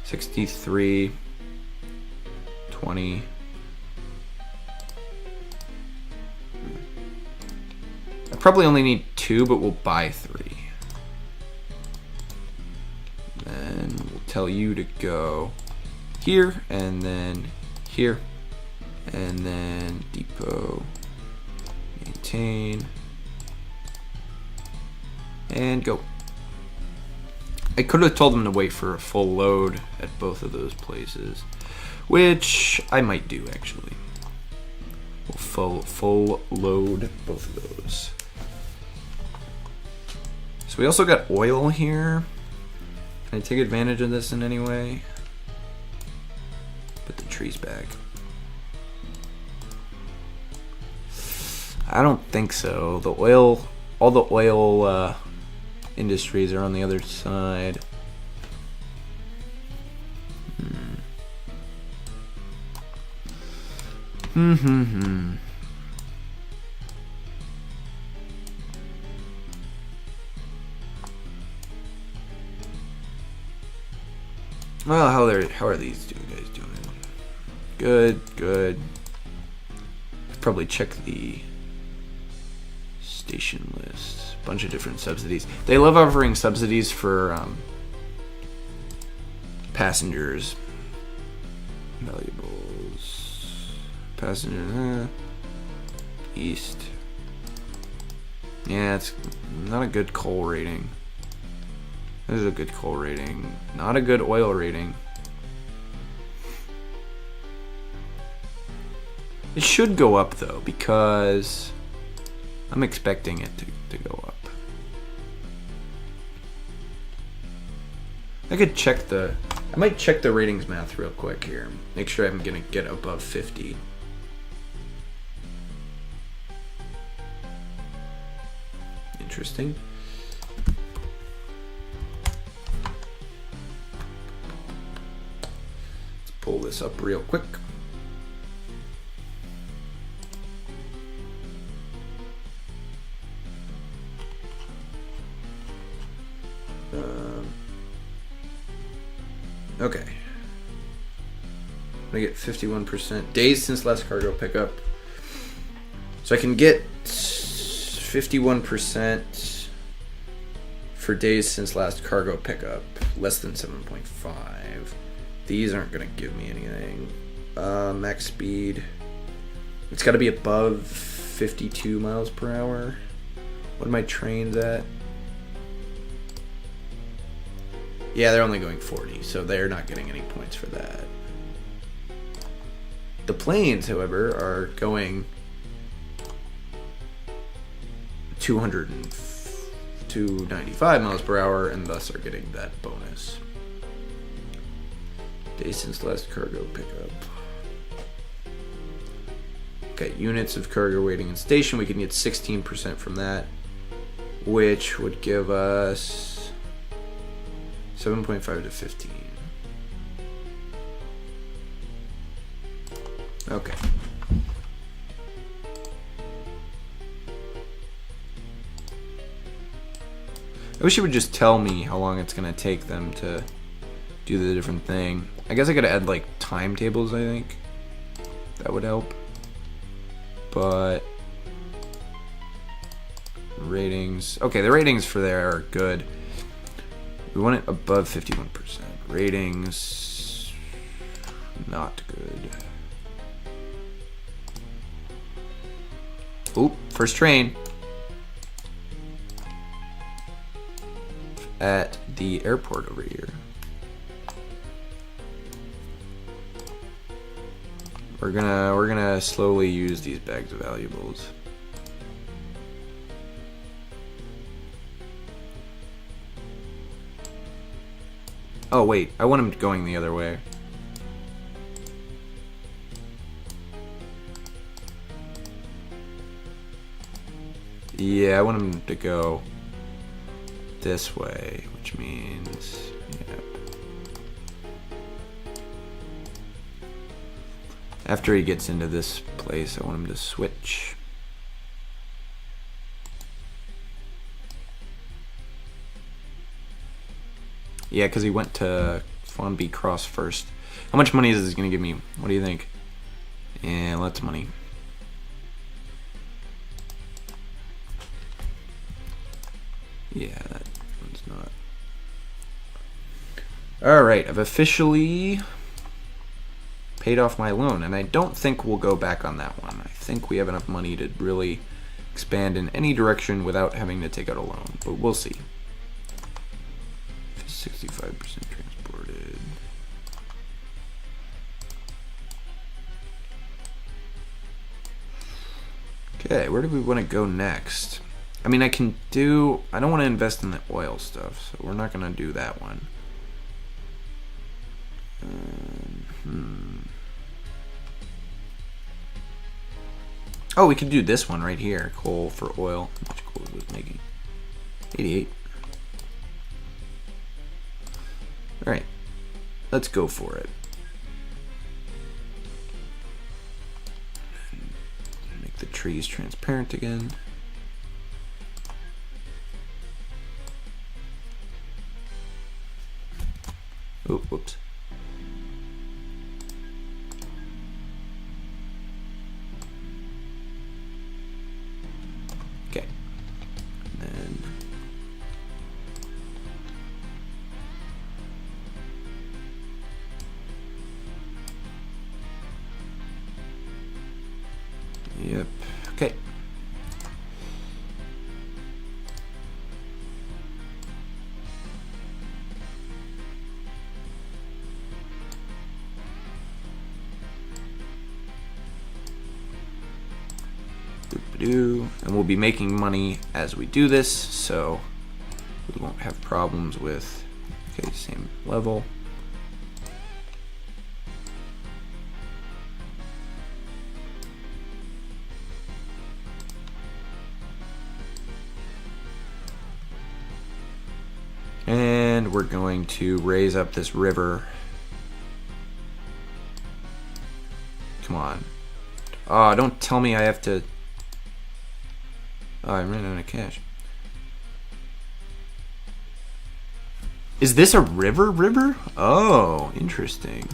A: 63, 20. I probably only need 2, but we'll buy 3. Then we'll tell you to go here, and then here, and then depot, maintain, and go. I could have told them to wait for a full load at both of those places, which I might do actually. We'll full load both of those. So we also got oil here. Can I take advantage of this in any way? Put the trees back. I don't think so. The oil, all the oil industries are on the other side. Well, how are these two guys doing? Good, good. Probably check the station list. Bunch of different subsidies. They love offering subsidies for Passengers. Valuables. Passenger. East. Yeah, it's not a good coal rating. This is a good coal rating. Not a good oil rating. It should go up though, because I'm expecting it to go up. I could check I might check the ratings math real quick here. Make sure I'm gonna get above 50. Interesting. Let's pull this up real quick. Okay. I get 51% days since last cargo pickup. So I can get 51% for days since last cargo pickup, less than 7.5. These aren't gonna give me anything. Max speed. It's gotta be above 52 miles per hour. What are my trains at? Yeah, they're only going 40, so they're not getting any points for that. The planes, however, are going 295 miles per hour and thus are getting that bonus. Days since last cargo pickup. Okay, units of cargo waiting in station. We can get 16% from that, which would give us 7.5 to 15. Okay. I wish it would just tell me how long it's gonna take them to do the different thing. I guess I could add like timetables, I think. That would help. But ratings. Okay, the ratings for there are good. We want it above 51%. Ratings, not good. Oop, first train. At the airport over here. We're gonna slowly use these bags of valuables. Oh wait, I want him going the other way. Yeah, I want him to go this way, which means, yep. After he gets into this place, I want him to switch. Yeah, because he went to Fonby Cross first. How much money is this going to give me? What do you think? Yeah, lots of money. Yeah, that one's not. Alright, I've officially paid off my loan, and I don't think we'll go back on that one. I think we have enough money to really expand in any direction without having to take out a loan, but we'll see. 65% transported. Okay, where do we want to go next? I mean, I don't want to invest in the oil stuff, so we're not going to do that one. Oh, we could do this one right here. Coal for oil. How much coal was making? 88. Alright, let's go for it. Make the trees transparent again. Oh, whoops. Okay. And then And we'll be making money as we do this, so we won't have problems with, okay, same level. And we're going to raise up this river. Come on. Oh, don't tell me I have to... Oh, I ran out of cash. Is this a river? Oh, interesting.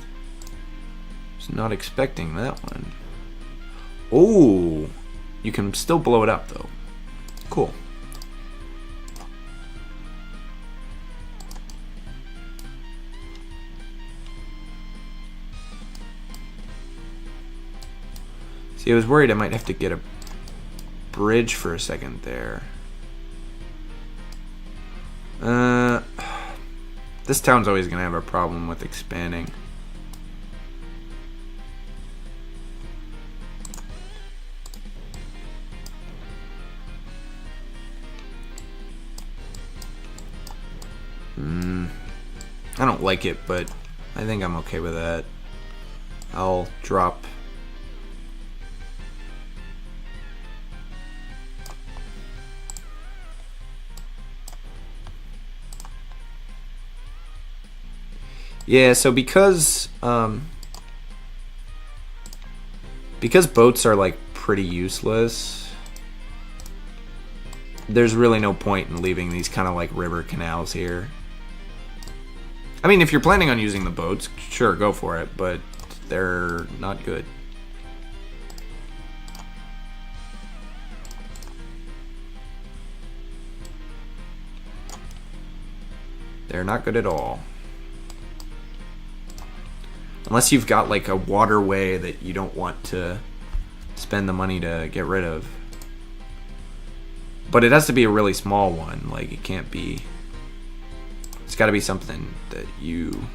A: Was not expecting that one. Oh, you can still blow it up though. Cool. See, I was worried I might have to get a bridge for a second there. This town's always gonna have a problem with expanding. I don't like it, but I think I'm okay with that. I'll drop... Yeah, so because boats are like pretty useless, there's really no point in leaving these kind of like river canals here. I mean, if you're planning on using the boats, sure, go for it, but they're not good. They're not good at all. Unless you've got like a waterway that you don't want to spend the money to get rid of. But it has to be a really small one. Like, it can't be... It's got to be something that you...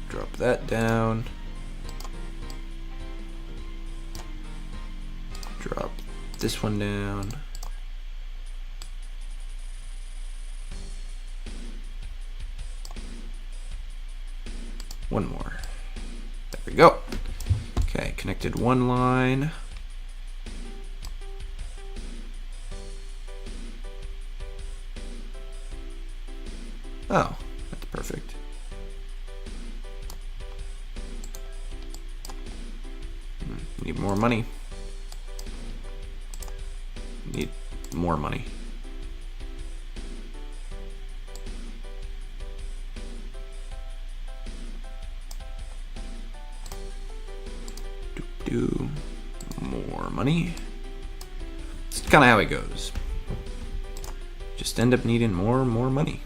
A: Drop that down. Drop this one down. One more. There we go. Okay, connected one line. Oh, that's perfect. Need more money. Need more money. Do more money. It's kind of how it goes. Just end up needing more and more money.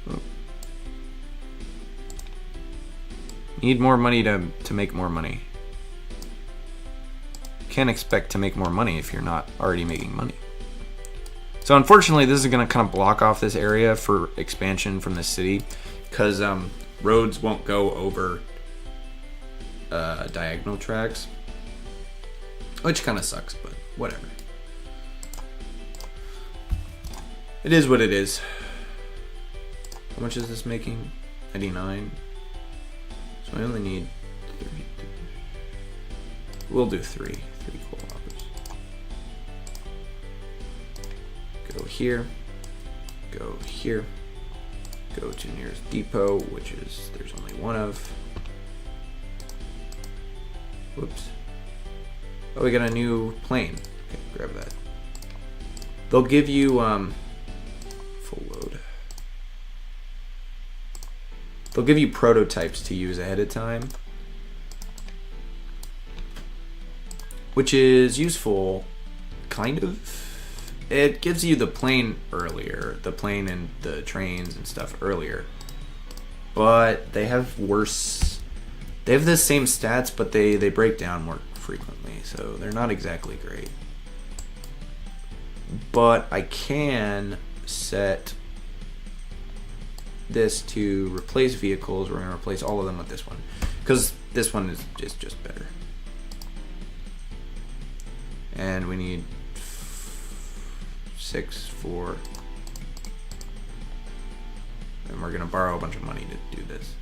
A: Oh. Need more money to make more money. Can't expect to make more money if you're not already making money. So unfortunately, this is going to kind of block off this area for expansion from the city, because roads won't go over diagonal tracks, which kind of sucks, but whatever. It is what it is. How much is this making? 99. So I only need 3. We'll do 3 cool hoppers. Go here. Go here. Go to nearest depot, which is there's only one of. Whoops. Oh, we got a new plane. Okay, grab that. They'll give you full load. They'll give you prototypes to use ahead of time, which is useful, kind of. It gives you the plane earlier, the plane and the trains and stuff earlier, but they have worse. They have the same stats, but they break down more frequently, so they're not exactly great. But I can set this to replace vehicles. We're going to replace all of them with this one because this one is just better. And we need 6, 4, and we're going to borrow a bunch of money to do this.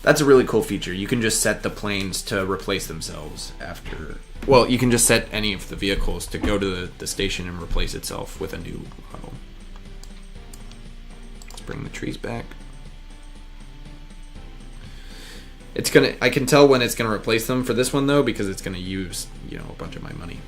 A: That's a really cool feature. You can just set the planes to replace themselves after. Well, you can just set any of the vehicles to go to the station and replace itself with a new model. Let's bring the trees back. It's gonna. I can tell when it's gonna replace them for this one though, because it's gonna use, you know, a bunch of my money.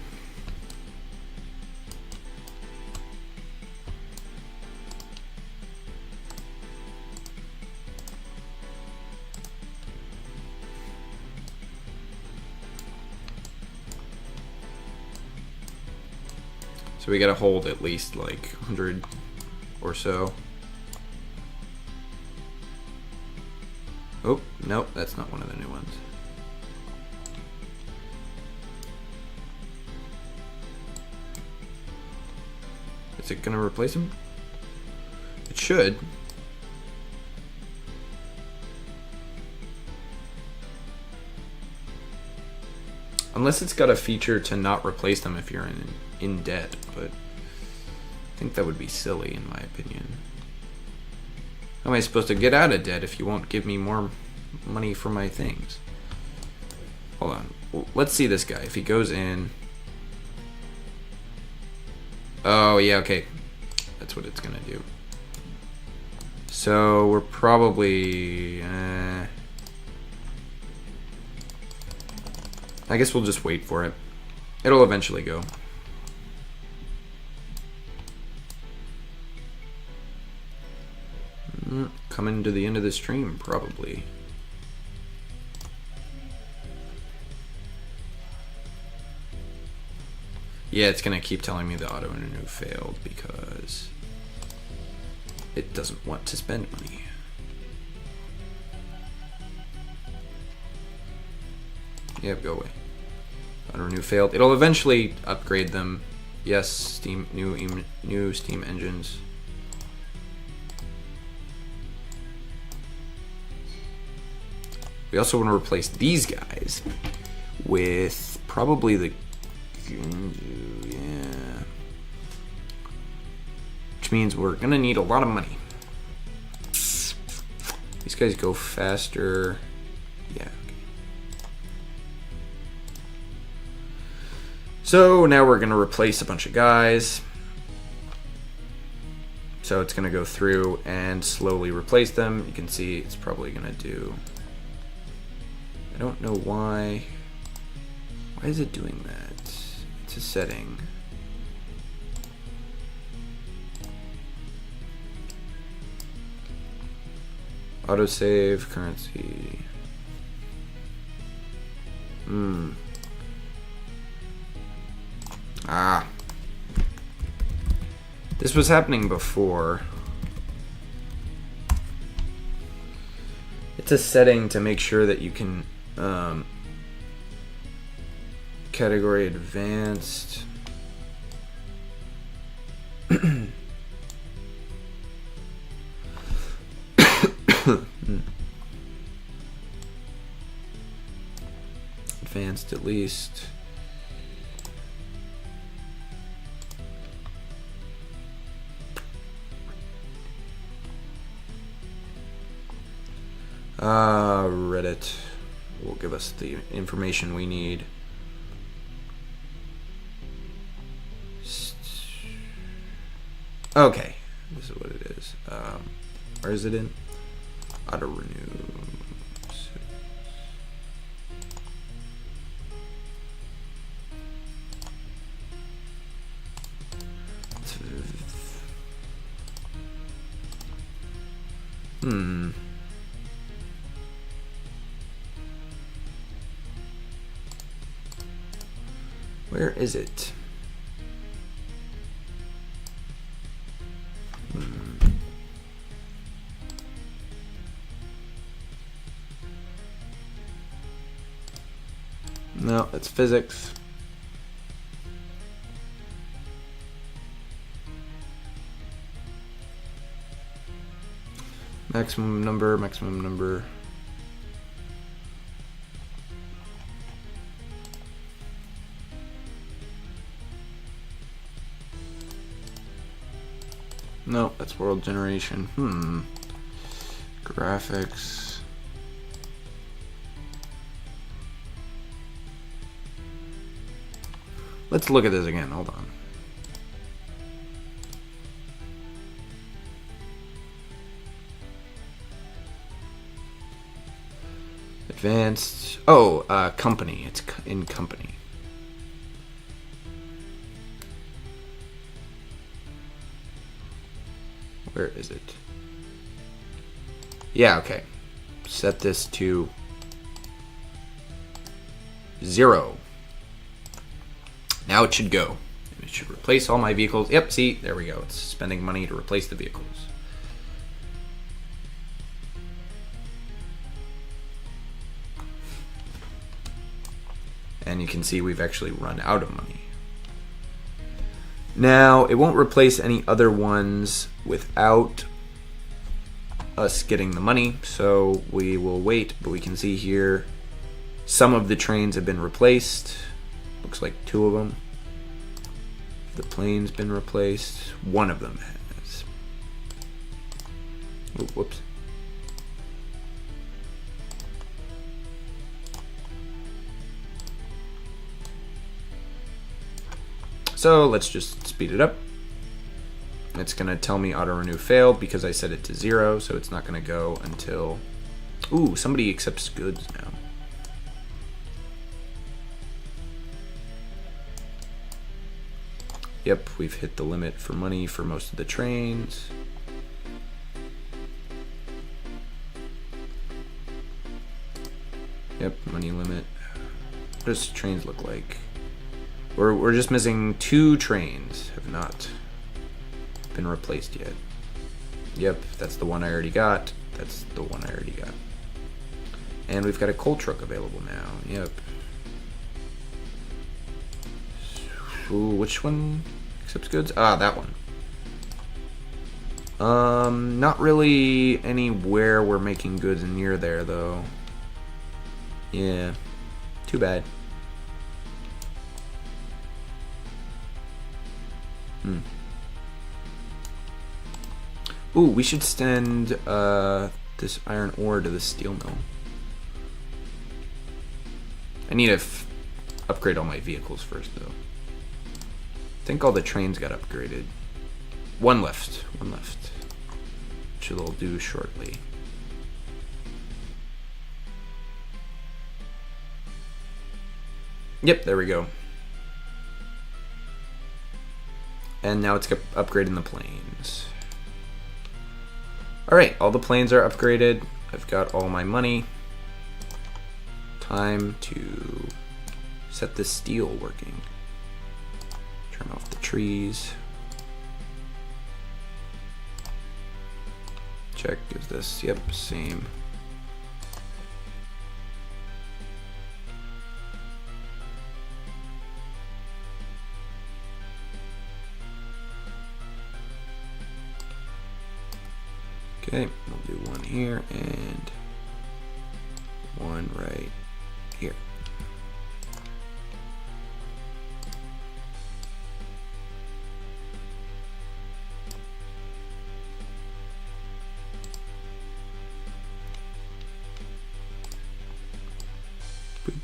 A: So we gotta hold at least like 100 or so. Oh, nope, that's not one of the new ones. Is it gonna replace him? It should. Unless it's got a feature to not replace them if you're in debt, but I think that would be silly in my opinion. How am I supposed to get out of debt if you won't give me more money for my things? Hold on. Well, let's see this guy. If he goes in... Oh, yeah, okay. That's what it's going to do. So, we're probably... I guess we'll just wait for it. It'll eventually go. Coming to the end of the stream, probably. Yeah, it's gonna keep telling me the auto renew failed because it doesn't want to spend money. Yep, go away. Auto renew failed. It'll eventually upgrade them. Yes, Steam new Steam engines. We also want to replace these guys with probably the, yeah, which means we're gonna need a lot of money. These guys go faster. Yeah. Okay. So now we're gonna replace a bunch of guys. So it's gonna go through and slowly replace them. You can see it's probably gonna do. I don't know why. Why is it doing that? It's a setting. Autosave, currency. Ah. This was happening before. It's a setting to make sure that you can category advanced. Advanced at least. Reddit will give us the information we need. Okay, this is what it is. Where is it in? Auto renew. Where is it? No, it's physics. Maximum number, maximum number. No, that's world generation. Graphics. Let's look at this again. Hold on. Advanced. Oh, company. It's in company. Where is it? Yeah, okay. Set this to 0. Now it should go. It should replace all my vehicles. Yep, see, there we go. It's spending money to replace the vehicles. And you can see we've actually run out of money. Now, it won't replace any other ones without us getting the money, so we will wait, but we can see here some of the trains have been replaced. Looks like 2 of them. The plane's been replaced. 1 of them has. Oh, whoops. So let's just speed it up. It's going to tell me auto renew failed because I set it to 0, so it's not going to go until... Ooh, somebody accepts goods now. Yep, we've hit the limit for money for most of the trains. Yep, money limit. What does trains look like? We're just missing 2 trains. Have not been replaced yet. Yep, that's the one I already got. That's the one I already got. And we've got a coal truck available now. Yep. Ooh, which one accepts goods? Ah, that one. Not really anywhere we're making goods near there, though. Yeah, too bad. Ooh, we should send this iron ore to the steel mill. I need to upgrade all my vehicles first, though. I think all the trains got upgraded. One left, which they'll do shortly. Yep, there we go. And now it's upgrading the planes. Alright, all the planes are upgraded. I've got all my money. Time to set the steel working. Turn off the trees. Check, is this, yep, same. Okay, we'll do one here and one right here. Boop.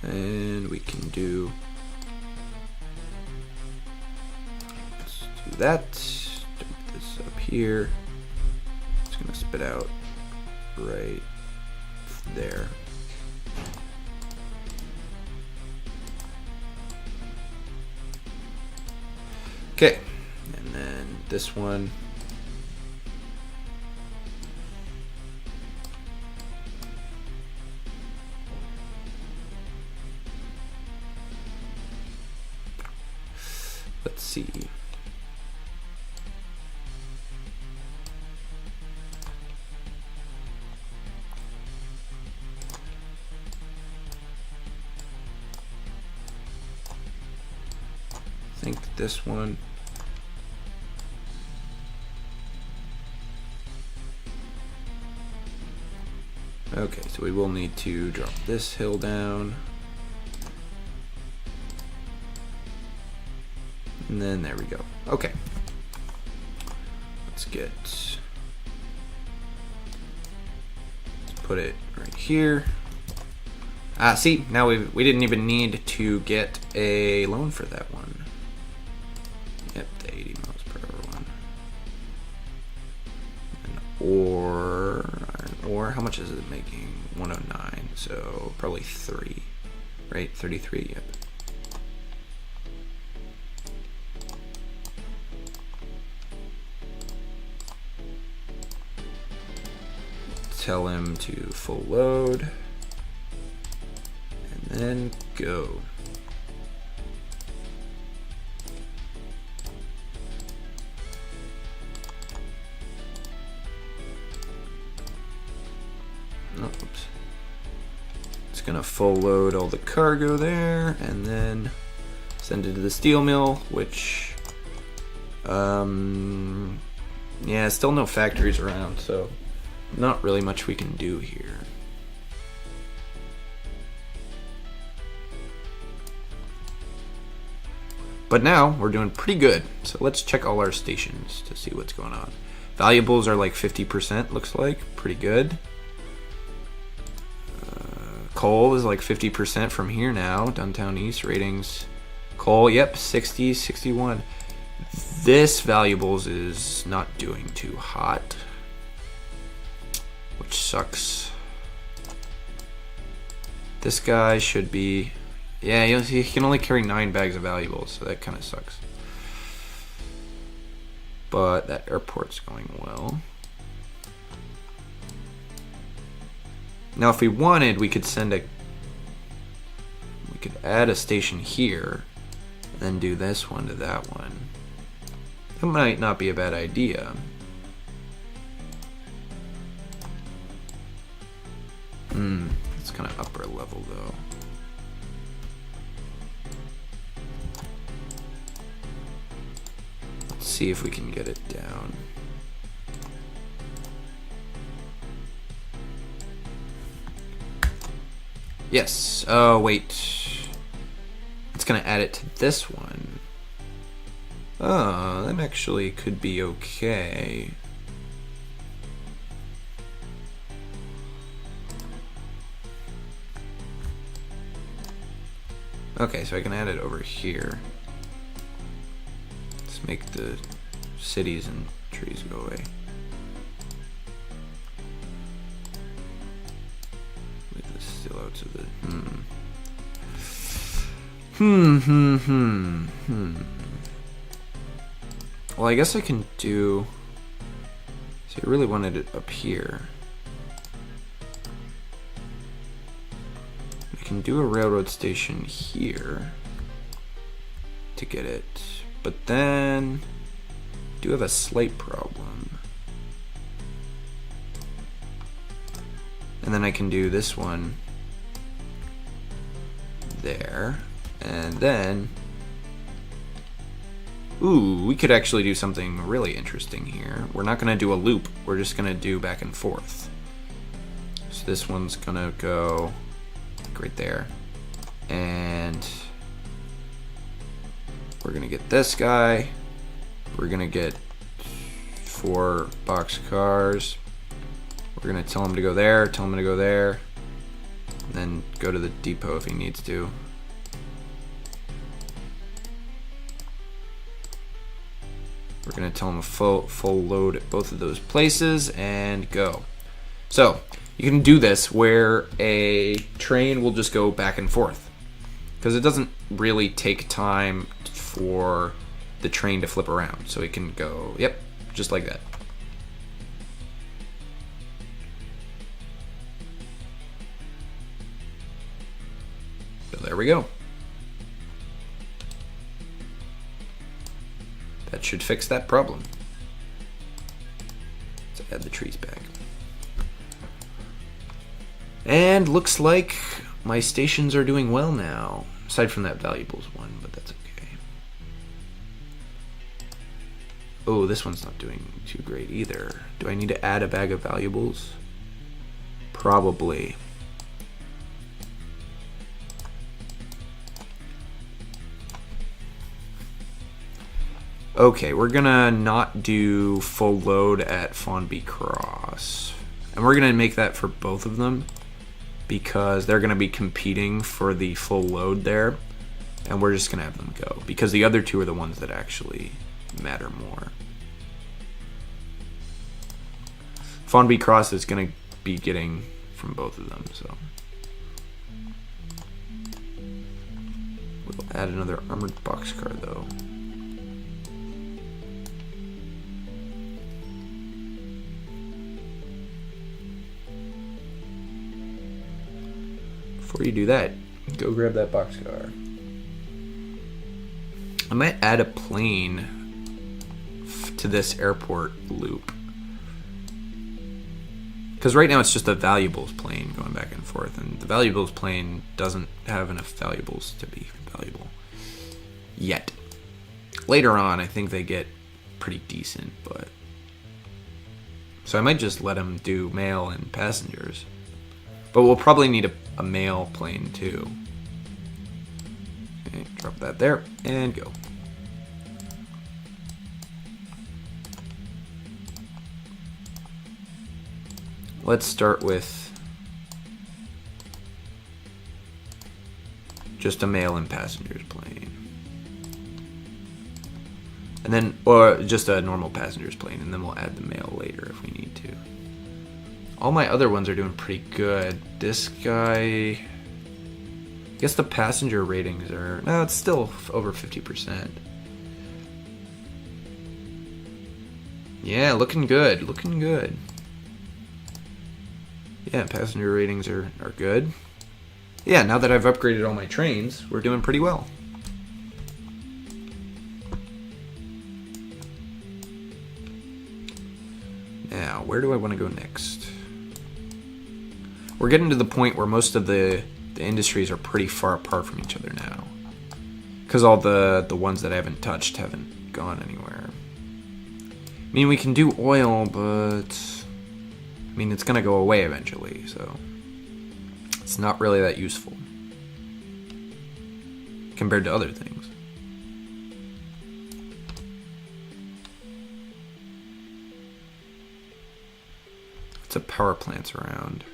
A: And we can do that. Dump this up here. It's gonna spit out right there. Okay, and then this one. Let's see. think this one. Okay, so we will need to drop this hill down. And then there we go. Okay. Let's put it right here. See, now we didn't even need to get a loan for that one. Yep, the 80 miles per hour one. Or how much is it making? 109, so probably 3, right? 33, yep. Tell him to full load. And then go. Oh, oops. It's gonna full load all the cargo there and then send it to the steel mill, which yeah, still no factories around, so not really much we can do here. But now we're doing pretty good. So let's check all our stations to see what's going on. Valuables are like 50%, looks like. Pretty good. Coal is like 50% from here now. Downtown East ratings. Coal, yep, 60, 61. This valuables is not doing too hot, which sucks. This guy should be, yeah, he can only carry 9 bags of valuables, so that kind of sucks. But that airport's going well. Now, if we wanted, we could add a station here, and then do this one to that one. That might not be a bad idea. It's kind of upper level though. Let's see if we can get it down. Yes. Oh, wait. It's gonna add it to this one. Oh, that actually could be okay. Okay, so I can add it over here. Let's make the cities and trees go away. Leave this still out to the Well, I guess I can do. See, I really wanted it up here. I can do a railroad station here to get it, but then I do have a slight problem. And then I can do this one there, and then ooh, we could actually do something really interesting here. We're not gonna do a loop, we're just gonna do back and forth. So this one's gonna go right there, and we're gonna get this guy, we're gonna get 4 box cars, we're gonna tell him to go there, tell him to go there, and then go to the depot if he needs to. We're gonna tell him to full load at both of those places and go. So you can do this where a train will just go back and forth, because it doesn't really take time for the train to flip around. So it can go, yep, just like that. So there we go. That should fix that problem. Let's add the trees back. And looks like my stations are doing well now. Aside from that valuables one, but that's okay. Oh, this one's not doing too great either. Do I need to add a bag of valuables? Probably. Okay, we're gonna not do full load at Fonby Cross. And we're gonna make that for both of them because they're gonna be competing for the full load there. And we're just gonna have them go because the other two are the ones that actually matter more. Fonby Cross is gonna be getting from both of them, so. We'll add another armored boxcar though. Before you do that, go grab that boxcar. I might add a plane to this airport loop. Because right now it's just a valuables plane going back and forth, and the valuables plane doesn't have enough valuables to be valuable yet. Later on, I think they get pretty decent, but... So I might just let them do mail and passengers. But we'll probably need a mail plane too. Okay, drop that there, and go. Let's start with just a mail and passengers plane. And then, or just a normal passengers plane, and then we'll add the mail later if we need to. All my other ones are doing pretty good. This guy, I guess the passenger ratings are, no, it's still over 50%. Yeah, looking good, looking good. Yeah, passenger ratings are good. Yeah, now that I've upgraded all my trains, we're doing pretty well. Now, where do I want to go next? We're getting to the point where most of the industries are pretty far apart from each other now. Because all the ones that I haven't touched haven't gone anywhere. I mean, we can do oil, but... I mean, it's going to go away eventually, so... It's not really that useful. Compared to other things. Lots of power plants around.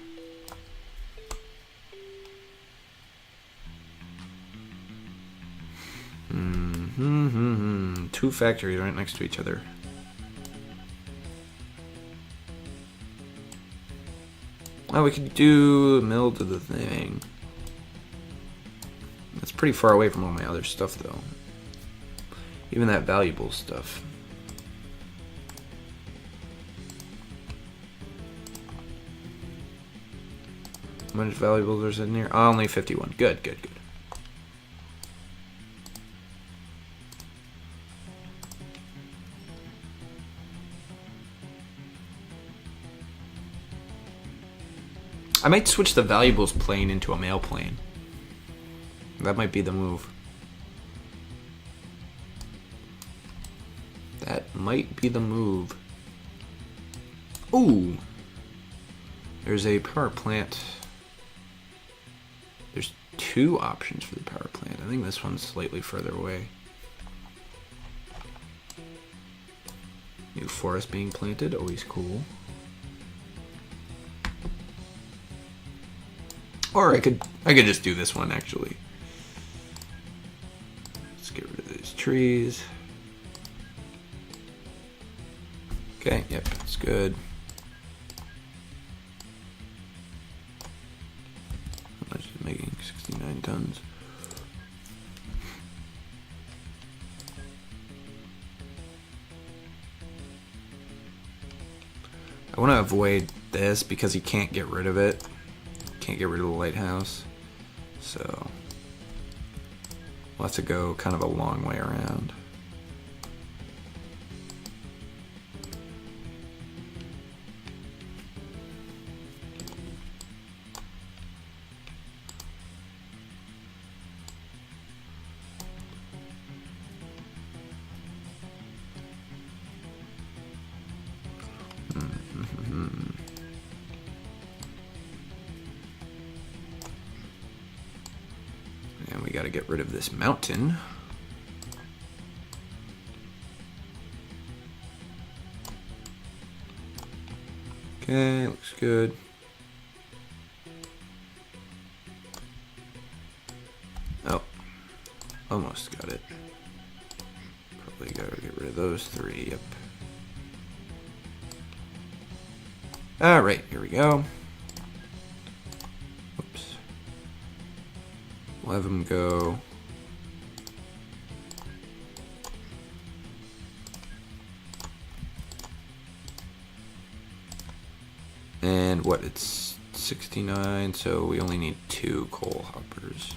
A: Two factories right next to each other. Oh, we could do a mill to the thing. That's pretty far away from all my other stuff, though. Even that valuable stuff. How much valuables are sitting here? Oh, only 51. Good, good, good. I might switch the valuables plane into a mail plane. That might be the move. That might be the move. Ooh! There's a power plant. There's two options for the power plant. I think this one's slightly further away. New forest being planted, always cool. Or I could just do this one actually. Let's get rid of these trees. Okay, yep, that's good. How much is it making? 69 tons. I want to avoid this because you can't get rid of it. Can't get rid of the lighthouse, so we'll have to go kind of a long way around. to get rid of this mountain. Okay, looks good. Oh, almost got it. Probably got to get rid of those 3, yep. Alright, here we go. Oops. We'll have them go. And what, it's 69, so we only need 2 coal hoppers.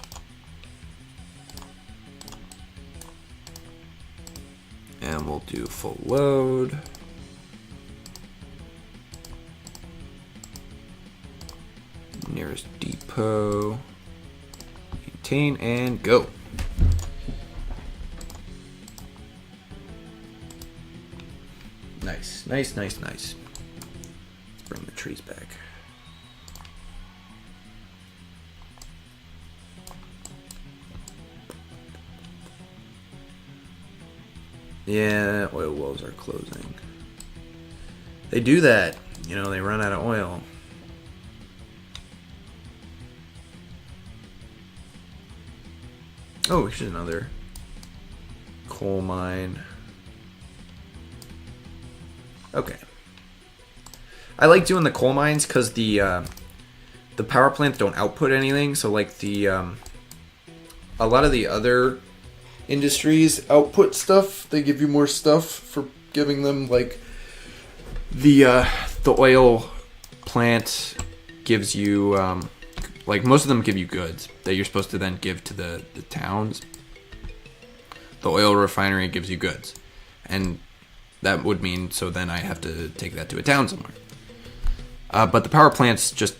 A: And we'll do full load. Nearest depot. Maintain and go. Nice, nice, nice, nice. Let's bring the trees back. Yeah, oil wells are closing. They do that. You know, they run out of oil. Oh, here's another coal mine. Okay. I like doing the coal mines because the power plants don't output anything. So like a lot of the other industries output stuff. They give you more stuff for giving them, like the oil plant gives you like most of them give you goods that you're supposed to then give to the towns. The oil refinery gives you goods, and that would mean so then I have to take that to a town somewhere. But the power plants just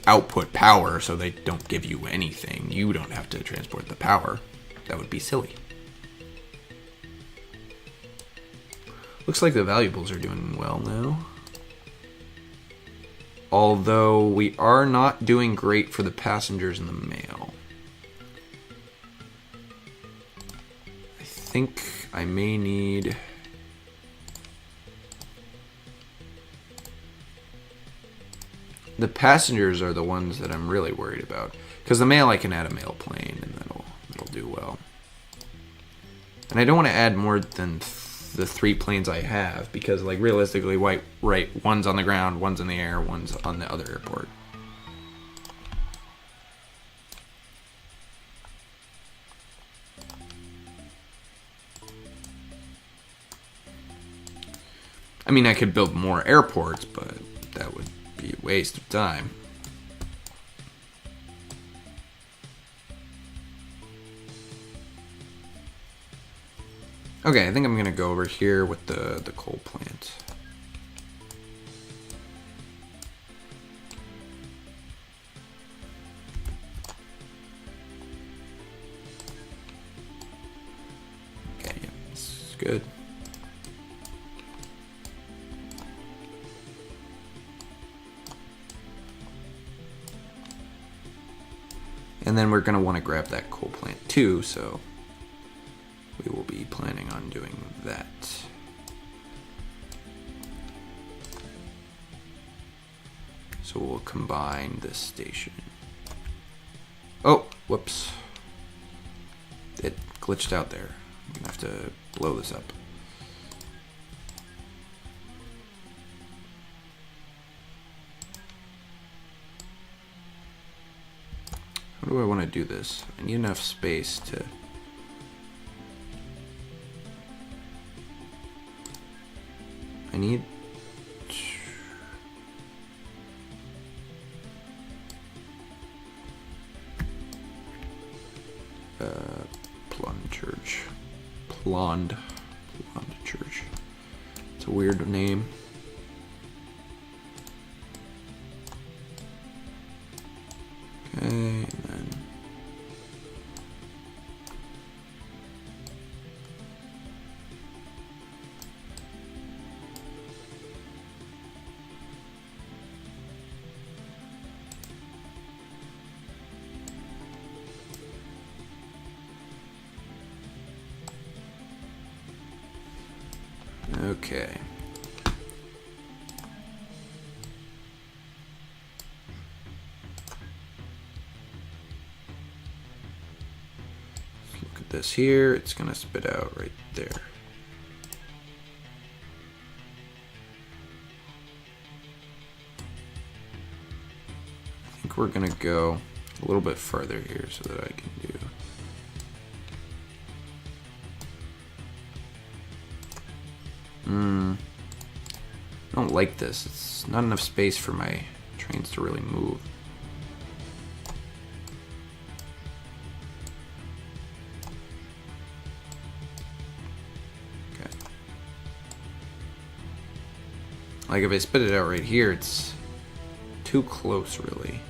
A: output power, so they don't give you anything. You don't have to transport the power. That would be silly. Looks like the valuables are doing well now. Although we are not doing great for the passengers in the mail. I think I may need... The passengers are the ones that I'm really worried about. Because the mail, I can add a mail plane and that'll do well. And I don't want to add more than the 3 planes I have, because like realistically, right, one's on the ground, one's in the air, one's on the other airport. I mean, I could build more airports, but that would be a waste of time. Okay, I think I'm gonna go over here with the coal plant. Okay, yeah, this is good. And then we're gonna want to grab that coal plant too, so we will be planning on doing that. So we'll combine this station. Oh, whoops. It glitched out there. I'm gonna have to blow this up. How do I want to do this? I need enough space to... I need... Plunchurch. Plond Church. It's a weird name. Okay, and then... Okay. Let's look at this here. It's gonna spit out right there. I think we're gonna go a little bit further here so that I can do. I don't like this. It's not enough space for my trains to really move. Okay. Like if I spit it out right here, it's too close, really.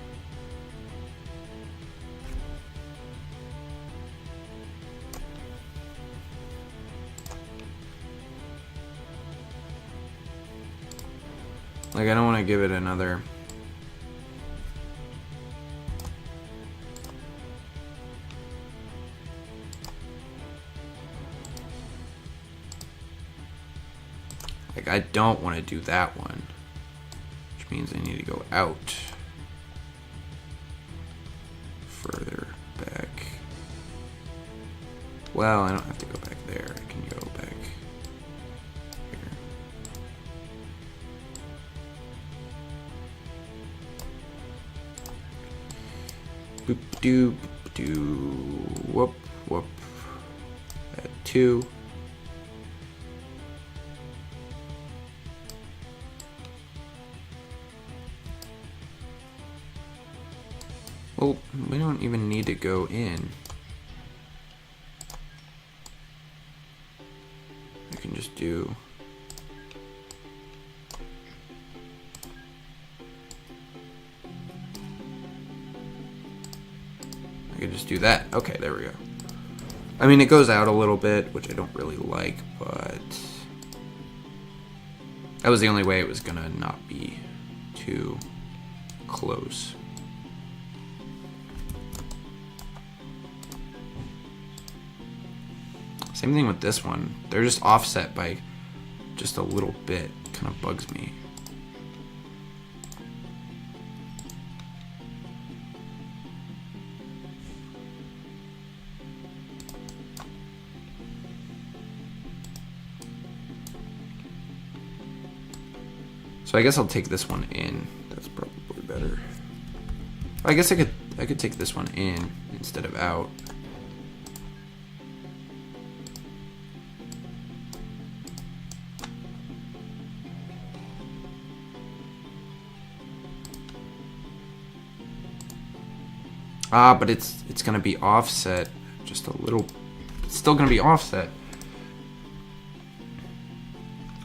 A: Like, I don't want to give it another. Like, I don't want to do that one, which means I need to go out further back. Well, I don't have to go back there. I can go back here. Boop doo doo whoop whoop. At 2. Well, we don't even need to go in. I can just do. I can just do that. Okay, there we go. I mean, it goes out a little bit, which I don't really like, but that was the only way it was gonna not be too close. Same thing with this one. They're just offset by just a little bit. Kind of bugs me. So I guess I'll take this one in. That's probably better. I guess I could take this one in instead of out. Ah, but it's gonna be offset just a little. It's still gonna be offset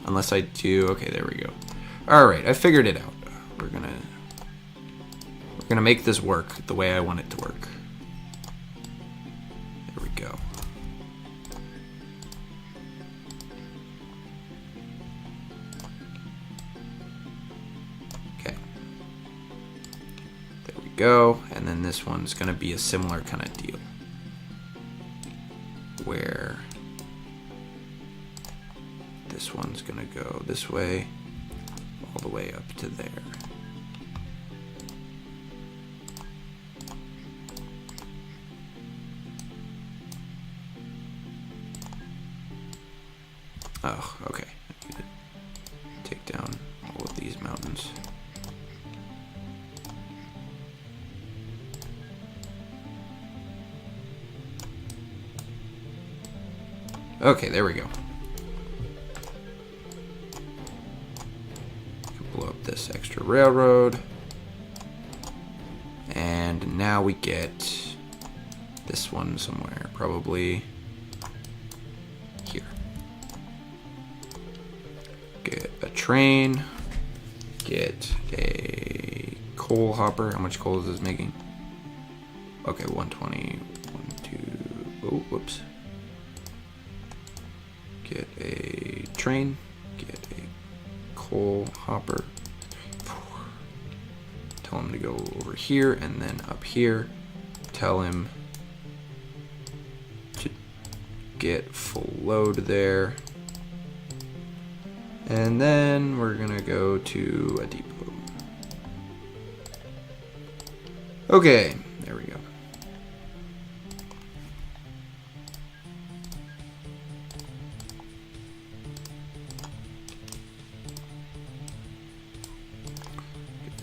A: unless I do. Okay, there we go. All right, I figured it out. We're gonna make this work the way I want it to work. There we go. Okay. There we go. And then this one's gonna be a similar kind of deal, where this one's gonna go this way, all the way up to there. Oh, okay. I need to take down all of these mountains. Okay, there we go. Blow up this extra railroad. And now we get this one somewhere, probably here. Get a train, get a coal hopper. How much coal is this making? Okay, 120, 1, 2, oh, whoops. Get a train, get a coal hopper. Tell him to go over here and then up here. Tell him to get full load there. And then we're gonna go to a depot. Okay, there we go.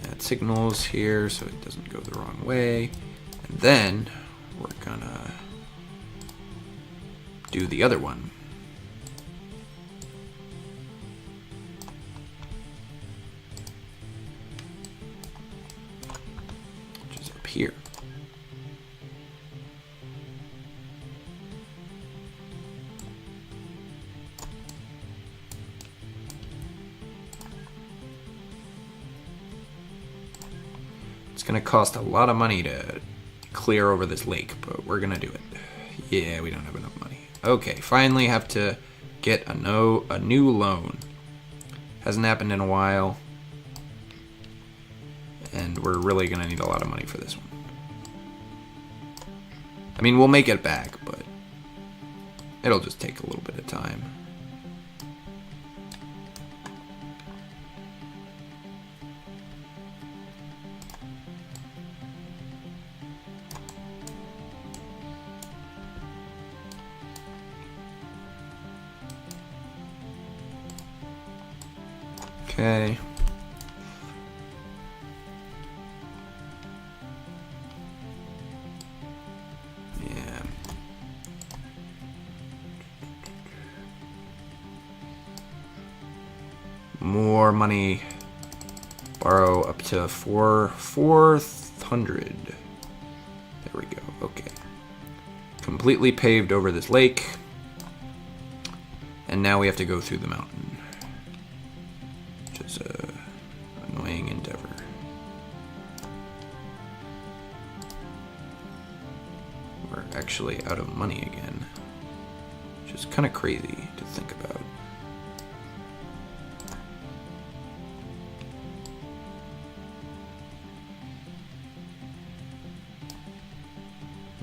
A: Add signals here so it doesn't go the wrong way. And then we're gonna do the other one. Which is up here. It's gonna cost a lot of money to clear over this lake, but we're gonna do it. Yeah, we don't have enough money. Okay, finally have to get a new loan. Hasn't happened in a while. And we're really gonna need a lot of money for this one. I mean, we'll make it back, but it'll just take a little bit of time. Okay. Yeah. More money. Borrow up to 400. There we go. Okay. Completely paved over this lake. And now we have to go through the mountain. Which is a annoying endeavor. We're actually out of money again. Which is kind of crazy to think about.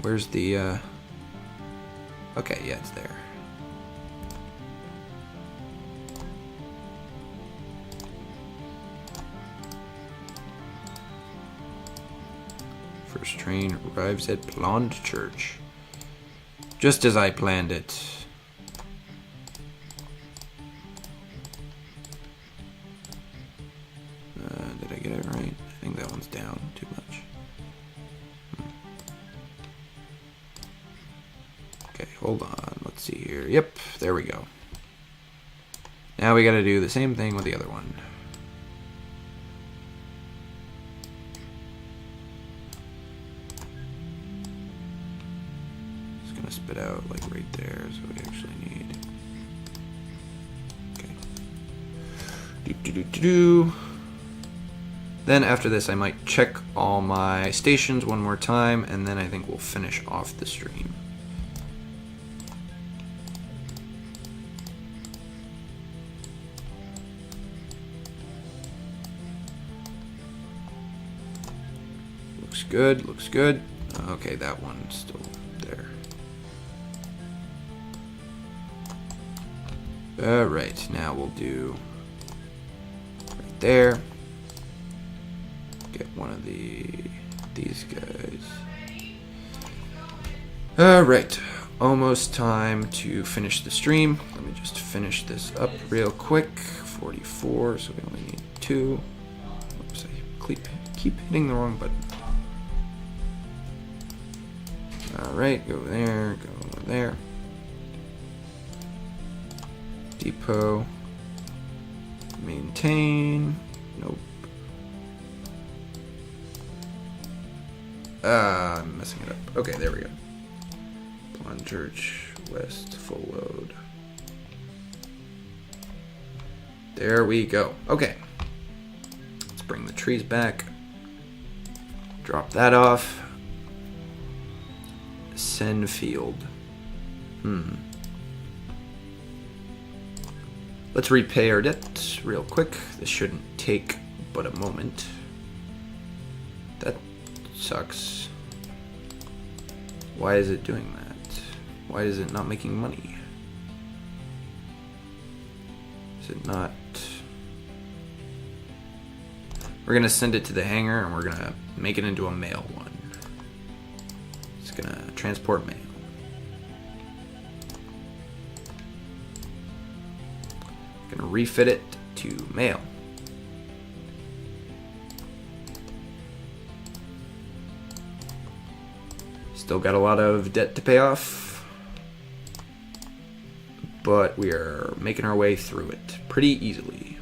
A: Where's the, okay, yeah, it's there. First train arrives at Blonde Church. Just as I planned it. Did I get it right? I think that one's down too much. Okay, hold on. Let's see here. Yep, there we go. Now we gotta do the same thing with the other one. It's gonna spit out like right there, so we actually need. Okay. Do. Then after this, I might check all my stations one more time, and then I think we'll finish off the stream. Looks good, looks good. Okay, that one's still there. Alright, now we'll do right there. Get one of these guys. Alright, almost time to finish the stream. Let me just finish this up real quick. 44, so we only need 2. Oops, I keep hitting the wrong button. Alright, go there, go there. Depot. Maintain. Nope. I'm messing it up. Okay, there we go. Blonde Church, West, full load. There we go. Okay. Let's bring the trees back. Drop that off. Send field. Let's repay our debt real quick. This shouldn't take but a moment. That sucks. Why is it doing that? Why is it not making money? Is it not We're gonna send it to the hangar and we're gonna make it into a mail one. It's gonna transport mail. Gonna refit it to mail. Still got a lot of debt to pay off, but we are making our way through it pretty easily.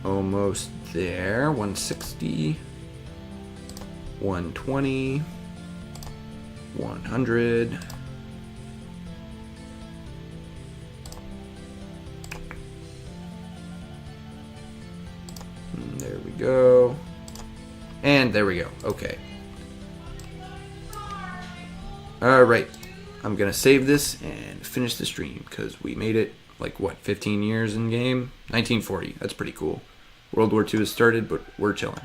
A: Almost there. 160, 120, 100. There we go. And there we go. Okay. Alright. I'm going to save this and finish the stream because we made it like, what, 15 years in game? 1940. That's pretty cool. World War II has started, but we're chilling.